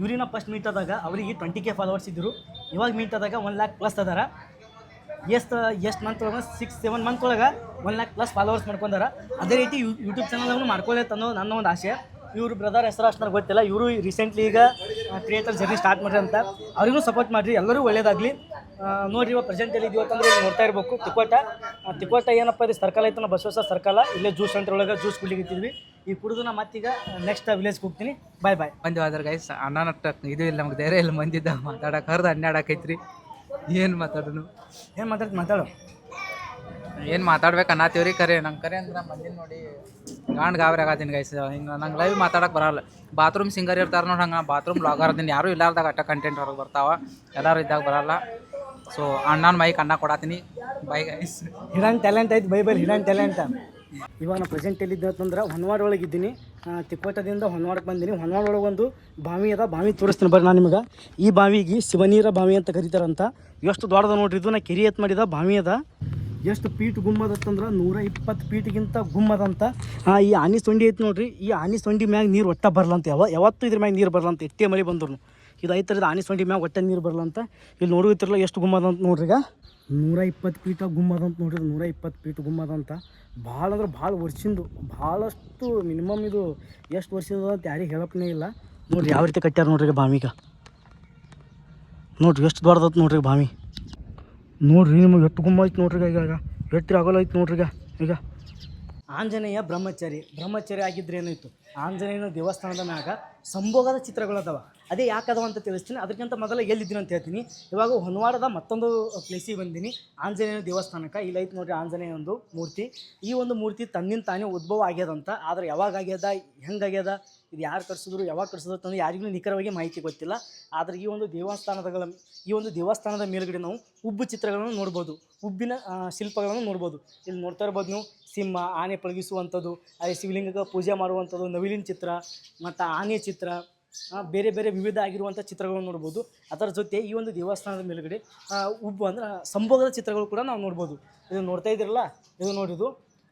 ಇವ್ರಿನ ಫಸ್ಟ್ ಮೀಟ್ ಆದಾಗ ಅವರಿಗೆ 20K ಫಾಲೋವರ್ಸ್ ಇದ್ದರು. ಇವಾಗ ಮೀಟ್ ಆದಾಗ 1 lakh ಪ್ಲಸ್ ಅದಾರ. ಎಷ್ಟು ಮಂತ್ ಒಳಗೆ 6-7 ಮಂತ್ ಒಳಗೆ 1 lakh ಪ್ಲಸ್ ಫಾಲೋವರ್ಸ್ ಮಾಡ್ಕೊಂಡಾರ. ಅದೇ ರೀತಿ ಯೂಟ್ಯೂಬ್ ಚಾನಲ್ಗೂ ಮಾಡ್ಕೊಳ್ಳೇತ ಅನ್ನೋ ನನ್ನ ಒಂದು ಆಸೆ. ಇವ್ರ ಬ್ರದರ್ ಹೆಸರು ಅಷ್ಟು ನನಗೆ ಗೊತ್ತಿಲ್ಲ. ಇವರು ರೀಸೆಂಟ್ಲಿ ಈಗ ಕ್ರಿಯೇಟರ್ ಜರ್ನಿ ಸ್ಟಾರ್ಟ್ ಮಾಡ್ರಿ ಅಂತ. ಅವ್ರಿಗೂ ಸಪೋರ್ಟ್ ಮಾಡಿರಿ, ಎಲ್ಲರೂ ಒಳ್ಳೇದಾಗಲಿ. ನೋಡಿರಿ ಇವಾಗ ಪ್ರೆಸೆಂಟ್ ಎಲ್ಲಿದ್ದೀವಿ ಅಂತಂದ್ರೆ ಇಲ್ಲಿ ನೋಡ್ತಾ ಇರಬೇಕು ತಿಕೋಟ ಏನಪ್ಪ ಇದು ಸರ್ಕಲ್ ಐತನ, ಬಸವೇಶ್ವರ ಸರ್ಕಲ್. ಇಲ್ಲೇ ಜ್ಯೂಸ್ ಸೆಂಟರ್ ಒಳಗೆ ಜ್ಯೂಸ್ ಕುಡ್ಲಿಕ್ಕಿದ್ವಿ. ಈ ಕುಡಿದು ನಾ ಮತ್ತೀಗ ನೆಕ್ಸ್ಟ್ ವಿಲೇಜ್ಗೆ ಹೋಗ್ತೀನಿ. ಬಾಯ್. ಮಂದಿ ಹೋದ್ರ ಗೈಸ್, ಅಣ್ಣನಟ್ಟ ಇದು ಇಲ್ಲ ನಮ್ಗೆ ಧೈರ್ಯ ಇಲ್ಲ ಮಂದಿದ್ದ ಮಾತಾಡಕ್ಕೆ. ಹರಿದು ಹನ್ನೆರಡಾಕೈತ್ರಿ, ಏನು ಮಾತಾಡೋನು, ಮಾತಾಡು ಏನು ಮಾತಾಡ್ಬೇಕು ಅನ್ನತ್ತೀವ್ರಿ. ಕರೆ ನಂಗೆ ಕರೆ ಅಂದ್ರೆ ಮಂದಿನ ನೋಡಿ ಗಾಬರಿ ಆಗತ್ತೀನಿ ಗೈಸ್. ಹಿಂಗೆ ನಂಗೆ ಲೈವ್ ಮಾತಾಡಕ್ಕೆ ಬರಲ್ಲ. ಬಾತ್ರೂಮ್ ಸಿಂಗರ್ ಇರ್ತಾರೆ ನೋಡಿ, ಹಂಗೆ ಬಾತ್ರೂಮ್ ಬ್ಲಾಗರ್ ಅದೀನಿ. ಯಾರೂ ಇಲ್ಲಾರ್ದಾಗ ಅಟ್ಟ ಕಂಟೆಂಟ್ ಹೊರಗೆ ಬರ್ತಾವ, ಎಲ್ಲರೂ ಇದ್ದಾಗ ಬರಲ್ಲ. ಸೊ ಅಣ್ಣನ ಮೈಕ್ ಅಣ್ಣ ಕೊಡತ್ತೀನಿ. Bye guys. ಹಿಡನ್ ಟ್ಯಾಲೆಂಟ್ ಐತೆ, ಬೈಬಲ್ ಹಿಡನ್ ಟ್ಯಾಲೆಂಟ್. ಇವಾಗ ನಾನು ಪ್ರೆಸೆಂಟ್ ಎಲ್ಲಿದ್ದೆ ಅಂತಂದ್ರೆ ಹೊನ್ವಾಡ ಒಳಗಿದ್ದೀನಿ. ತಿಕೋಟದಿಂದ ಹೊನ್ವಾಡಕ್ಕೆ ಬಂದೀನಿ. ಹೊನ್ವಾಡ ಒಳಗೆ ಒಂದು ಬಾವಿ ಅದ, ಬಾವಿ ತೋರಿಸ್ತೀನಿ ಬರ್ರಿ ನಾನು ನಿಮಗೆ. ಈ ಬಾವಿಗೆ ಶಿವನೀರ ಬಾವಿ ಅಂತ ಕರೀತಾರಂತ. ಎಷ್ಟು ದೊಡ್ಡದ ನೋಡ್ರಿ ಇದು. ನಾ ಕೆರಿ ಎತ್ ಮಾಡಿದ ಬಾವಿ ಅದ. ಎಷ್ಟು ಫೀಟ್ ಗುಮ್ಮದತ್ತಂದ್ರೆ 120 ಫೀಟ್ಗಿಂತ ಗುಮ್ಮದಂತ. ಈ ಆನಿ ಸೊಂಡಿ ಐತೆ ನೋಡ್ರಿ. ಈ ಆನಿ ಸೊಂಡಿ ಮ್ಯಾಗ ನೀರು ಒಟ್ಟ ಬರಲಂತ. ಯಾವತ್ತೂ ಇದ್ರ ಮ್ಯಾಗ ನೀರು ಬರಲಂತ, ಎಷ್ಟೇ ಮಳೆ ಬಂದ್ರು. ಇದು ಐತರದ ಆನಿ ಸೊಂಡಿ ಮ್ಯಾಗ ಒಟ್ಟೆ ನೀರು ಬರಲಂತ. ಇಲ್ಲಿ ನೋಡುತ್ತಿರಲ್ಲ ಎಷ್ಟು ಗುಮ್ಮದಂತ ನೋಡ್ರಿ. ಈಗ 120 ಫೀಟ್ ಗುಮ್ಮದಂತ ನೋಡ್ರಿ. 120 ಫೀಟ್ ಗುಮ್ಮದಂತ. ಭಾಳ ಅಂದ್ರೆ ಭಾಳ ವರ್ಷಿಂದು, ಭಾಳಷ್ಟು ಮಿನಿಮಮ್. ಇದು ಎಷ್ಟು ವರ್ಷದ ಅಂತ ಯಾರಿಗೆ ಹೇಳಪ್ಪನೇ ಇಲ್ಲ. ನೋಡ್ರಿ ಯಾವ ರೀತಿ ಕಟ್ಟ್ಯಾರ ನೋಡ್ರಿ ಬಾವಿಗ. ನೋಡ್ರಿ ಎಷ್ಟು ದೊಡ್ಡದತ್ತು ನೋಡ್ರಿ ಬಾವಿ. ನೋಡ್ರಿ ನಿಮಗೆ ಎಷ್ಟು ಗುಮ್ಮ ಐತೆ ನೋಡ್ರಿ. ಈಗ ಎತ್ತರ ಆಗೋಲ್ಲ ಐತೆ ನೋಡ್ರಿ. ಈಗ ಆಂಜನೇಯ ಬ್ರಹ್ಮಚಾರಿ ಆಗಿದ್ರೆ ಏನಾಯಿತು, ಆಂಜನೇಯನ ದೇವಸ್ಥಾನದ ಮ್ಯಾಗ ಸಂಭೋಗದ ಚಿತ್ರಗಳು ಅದಾವ. ಅದೇ ಯಾಕದವ ಅಂತ ತಿಳಿಸ್ತೀನಿ. ಅದಕ್ಕಿಂತ ಮೊದಲು ಎಲ್ಲಿದ್ದೀನಿ ಅಂತ ಹೇಳ್ತೀನಿ. ಇವಾಗ ಹೊನ್ವಾಡದ ಮತ್ತೊಂದು ಪ್ಲೇಸಿಗೆ ಬಂದೀನಿ, ಆಂಜನೇಯನ ದೇವಸ್ಥಾನಕ್ಕೆ. ಇಲ್ಲಿ ಐತೆ ನೋಡ್ರಿ ಆಂಜನೇಯ ಒಂದು ಮೂರ್ತಿ. ಈ ಒಂದು ಮೂರ್ತಿ ತನ್ನಿಂದ ತಾನೇ ಉದ್ಭವ ಆಗ್ಯದಂತ. ಆದರೆ ಯಾವಾಗ ಆಗ್ಯದ, ಹೆಂಗಾಗ್ಯದ, ಇದು ಯಾರು ಕಟ್ಸಿದ್ರು, ಯಾವಾಗ ಕಟ್ಸಿದ್ರು ಅಂತಂದ್ರೆ ಯಾರಿಗೂ ನಿಖರವಾಗಿ ಮಾಹಿತಿ ಗೊತ್ತಿಲ್ಲ. ಆದರೆ ಈ ಒಂದು ದೇವಸ್ಥಾನದ ಮೇಲುಗಡೆ ನಾವು ಉಬ್ಬು ಚಿತ್ರಗಳನ್ನು ನೋಡ್ಬೋದು, ಉಬ್ಬಿನ ಶಿಲ್ಪಗಳನ್ನು ನೋಡ್ಬೋದು. ಇಲ್ಲಿ ನೋಡ್ತಾ ಇರ್ಬೋದು ನೀವು, ಸಿಂಹ, ಆನೆ ಪಳಗಿಸುವಂಥದ್ದು, ಶಿವಲಿಂಗಕ್ಕೆ ಪೂಜೆ ಮಾಡುವಂಥದ್ದು, ನವಿಲಿನ ಚಿತ್ರ ಮತ್ತು ಆನೆ ಚಿತ್ರ, ಬೇರೆ ಬೇರೆ ವಿವಿಧ ಆಗಿರುವಂಥ ಚಿತ್ರಗಳನ್ನು ನೋಡ್ಬೋದು. ಅದರ ಜೊತೆ ಈ ಒಂದು ದೇವಸ್ಥಾನದ ಮೇಲುಗಡೆ ಉಬ್ಬು ಅಂದ್ರೆ ಸಂಭೋಗದ ಚಿತ್ರಗಳು ಕೂಡ ನಾವು ನೋಡ್ಬೋದು. ಇದು ನೋಡ್ತಾ ಇದ್ದೀರಲ್ಲ, ಇದು ನೋಡಿದ್ದು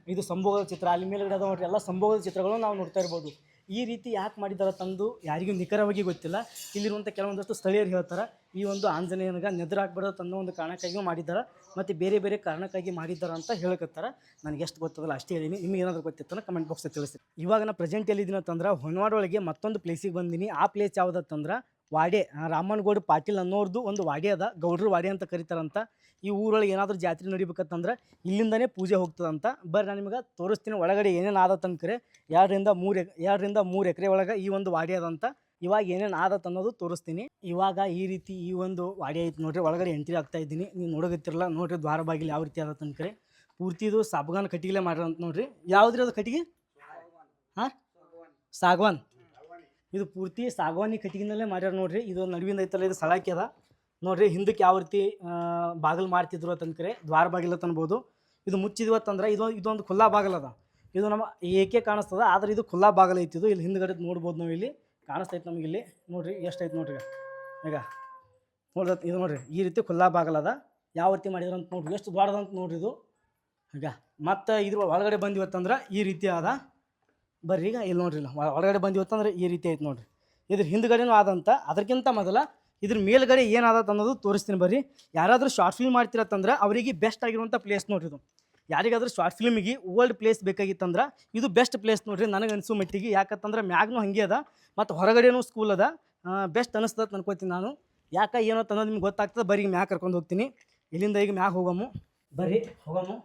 ಇದು ಸಂಭೋಗದ ಚಿತ್ರ. ಅಲ್ಲಿ ಮೇಲುಗಡೆ ಅದ ನೋಡ್ರಿ, ಎಲ್ಲ ಸಂಭೋಗದ ಚಿತ್ರಗಳನ್ನು ನಾವು ನೋಡ್ತಾ ಇರ್ಬೋದು. ಈ ರೀತಿ ಯಾಕೆ ಮಾಡಿದಾರ ತಂದು ಯಾರಿಗೂ ನಿಖರವಾಗಿ ಗೊತ್ತಿಲ್ಲ. ಇಲ್ಲಿರುವಂಥ ಕೆಲವೊಂದಷ್ಟು ಸ್ಥಳೀಯರು ಹೇಳ್ತಾರೆ, ಈ ಒಂದು ಆಂಜನೇಯನಿಗೆ ನೆದ್ರ ಹಾಕ್ಬಾರ್ದು ಅನ್ನೋ ಒಂದು ಕಾರಣಕ್ಕಾಗಿ ಮಾಡಿದ್ದಾರೆ, ಮತ್ತು ಬೇರೆ ಬೇರೆ ಕಾರಣಕ್ಕಾಗಿ ಮಾಡಿದ್ದಾರೆ ಅಂತ ಹೇಳಕತ್ತಾರೆ. ನನಗೆ ಎಷ್ಟು ಗೊತ್ತದಲ್ಲ ಅಷ್ಟೇ ಹೇಳಿನಿ. ನಿಮ್ಗೆ ಏನಾದರೂ ಗೊತ್ತಿತ್ತಂದ್ರೆ ಕಮೆಂಟ್ ಬಾಕ್ಸಲ್ಲಿ ತಿಳಿಸಿ. ಇವಾಗ ನಾನು ಪ್ರೆಸೆಂಟ್ ಎಲ್ಲಿದ್ದೀನಿ ಅಂತಂದ್ರೆ ಹೊನ್ವಾಡ ಒಳಗೆ ಮತ್ತೊಂದು ಪ್ಲೇಸಿಗೆ ಬಂದೀನಿ. ಆ ಪ್ಲೇಸ್ ಯಾವುದಂತಂದ್ರೆ ವಾಡೆ. ರಾಮನಗೌಡ ಪಾಟೀಲ್ ಅನ್ನೋರ್ದು ಒಂದು ವಾಡೆ ಅದ, ಗೌಡ್ರ ವಾಡೆ ಅಂತ ಕರೀತಾರಂತ. ಈ ಊರೊಳಗೆ ಏನಾದರೂ ಜಾತ್ರೆ ನಡಿಬೇಕಂತಂದ್ರೆ ಇಲ್ಲಿಂದನೇ ಪೂಜೆ ಹೋಗ್ತದಂತ. ಬರ್ರಿ ನಾನು ನಿಮಗೆ ತೋರಿಸ್ತೀನಿ ಒಳಗಡೆ ಏನೇನು ಆದತ್ತಂದ್ರೆ. 2 3 ಎಕರೆ ಒಳಗೆ ಈ ಒಂದು ವಾಡೆ ಅದಂತ. ಇವಾಗ ಏನೇನು ಆದತ್ ಅನ್ನೋದು ತೋರಿಸ್ತೀನಿ. ಇವಾಗ ಈ ರೀತಿ ಈ ಒಂದು ವಾಡೆ ಐತಿ ನೋಡ್ರಿ. ಒಳಗಡೆ ಎಂಟ್ರಿ ಆಗ್ತಾ ಇದ್ದೀನಿ. ನೀವು ನೋಡೋಗತ್ತಿರಲ್ಲ ನೋಡ್ರಿ, ದ್ವಾರ ಬಾಗಿಲು ಯಾವ ರೀತಿ ಆದತ್ ಅನ್ಕರೆ. ಪೂರ್ತಿ ಇದು ಸಾಬಗಾನ್ ಕಟ್ಟಿಗೆಲೆ ಮಾಡ್ರಂತ ನೋಡ್ರಿ. ಯಾವುದ್ರಿ ಅದು ಕಟ್ಟಿಗೆ? ಹಾಂ, ಸಾಗವಾನ್. ಇದು ಪೂರ್ತಿ ಸಾಗವಾನಿ ಕಟ್ಟಿಗೆನಲ್ಲೇ ಮಾಡ್ಯಾರ ನೋಡ್ರಿ. ಇದು ನಡುವಿಂದ ಐತಲ್ಲ, ಇದು ಸಲಾಕಿ ಅದ ನೋಡ್ರಿ. ಹಿಂದಕ್ಕೆ ಯಾವ ರೀತಿ ಬಾಗಿಲು ಮಾಡ್ತಿದ್ರು ಅಂತಂದ್ರೆ ದ್ವಾರ ಬಾಗಿಲು ಅನ್ಬೋದು. ಇದು ಮುಚ್ಚಿದ್ವತ್ತಂದ್ರೆ ಇದೊಂದು ಖುಲ್ಲಾ ಬಾಗಿಲು ಅದ. ಇದು ನಮ್ಮ ಏಕೆ ಕಾಣಿಸ್ತದ, ಆದರೆ ಇದು ಖುಲ್ಲಾ ಬಾಗಿಲು ಐತಿದು. ಇಲ್ಲಿ ಹಿಂದ್ಗಡೆ ನೋಡ್ಬೋದು ನಾವು. ಇಲ್ಲಿ ಕಾಣಿಸ್ತೈತೆ ನಮಗೆ. ಇಲ್ಲಿ ನೋಡ್ರಿ ಎಷ್ಟೈತೆ ನೋಡ್ರಿ. ಈಗ ನೋಡ್ರಿ ಇದು ನೋಡ್ರಿ, ಈ ರೀತಿ ಖುಲ್ಲಾ ಬಾಗಿಲದ. ಯಾವ ರೀತಿ ಮಾಡಿದ್ರು ಅಂತ ನೋಡ್ರಿ, ಎಷ್ಟು ದೊಡ್ಡದಂತ ನೋಡ್ರಿ ಇದು. ಈಗ ಮತ್ತು ಇದ್ರ ಒಳಗಡೆ ಬಂದಿವತ್ತಂದ್ರೆ ಈ ರೀತಿ ಅದ. ಬರ್ರಿ ಈಗ ಇಲ್ಲಿ ನೋಡ್ರಿ, ಇಲ್ಲ ಒಳಗಡೆ ಬಂದಿವತ್ತಂದ್ರೆ ಈ ರೀತಿ ಐತೆ ನೋಡ್ರಿ. ಇದ್ರ ಹಿಂದ್ಗಡೆನೂ ಆದಂತ. ಅದಕ್ಕಿಂತ ಮೊದಲ ಇದ್ರ ಮೇಲ್ಗಡೆ ಏನಾದತ್ ಅನ್ನೋದು ತೋರಿಸ್ತೀನಿ ಬರ್ರಿ. ಯಾರಾದರೂ ಶಾರ್ಟ್ ಫಿಲ್ಮ್ ಮಾಡ್ತಿರತ್ತಂದ್ರೆ ಅವರಿಗೆ ಬೆಸ್ಟ್ ಆಗಿರುವಂಥ ಪ್ಲೇಸ್ ನೋಡ್ರಿ ಇದು. ಯಾರಿಗಾದ್ರೂ ಶಾರ್ಟ್ ಫಿಲ್ಮಿಗೆ ಓಲ್ಡ್ ಪ್ಲೇಸ್ ಬೇಕಾಗಿತ್ತಂದ್ರೆ ಇದು ಬೆಸ್ಟ್ ಪ್ಲೇಸ್ ನೋಡ್ರಿ ನನಗೆ ಅನಿಸೋ ಮಟ್ಟಿಗೆ. ಯಾಕಂತಂದ್ರೆ ಮ್ಯಾಗ್ನೂ ಹಾಗೆ ಅದ ಮತ್ತು ಹೊರಗಡೆನೂ ಸ್ಕೂಲ್ ಅದ. ಬೆಸ್ಟ್ ಅನಿಸ್ತದೆ ಅನ್ಕೋತೀನಿ ನಾನು. ಯಾಕೆ ಏನೋ ಅನ್ನೋದು ನಿಮ್ಗೆ ಗೊತ್ತಾಗ್ತದೆ. ಬರೀ ಈಗ ಮ್ಯಾಗ್ ಕರ್ಕೊಂಡು ಹೋಗ್ತೀನಿ. ಇಲ್ಲಿಂದ ಈಗ ಮ್ಯಾಗ್ ಹೋಗಮ್ಮು. ಬರ್ರಿ ಹೋಗಮ್ಮು.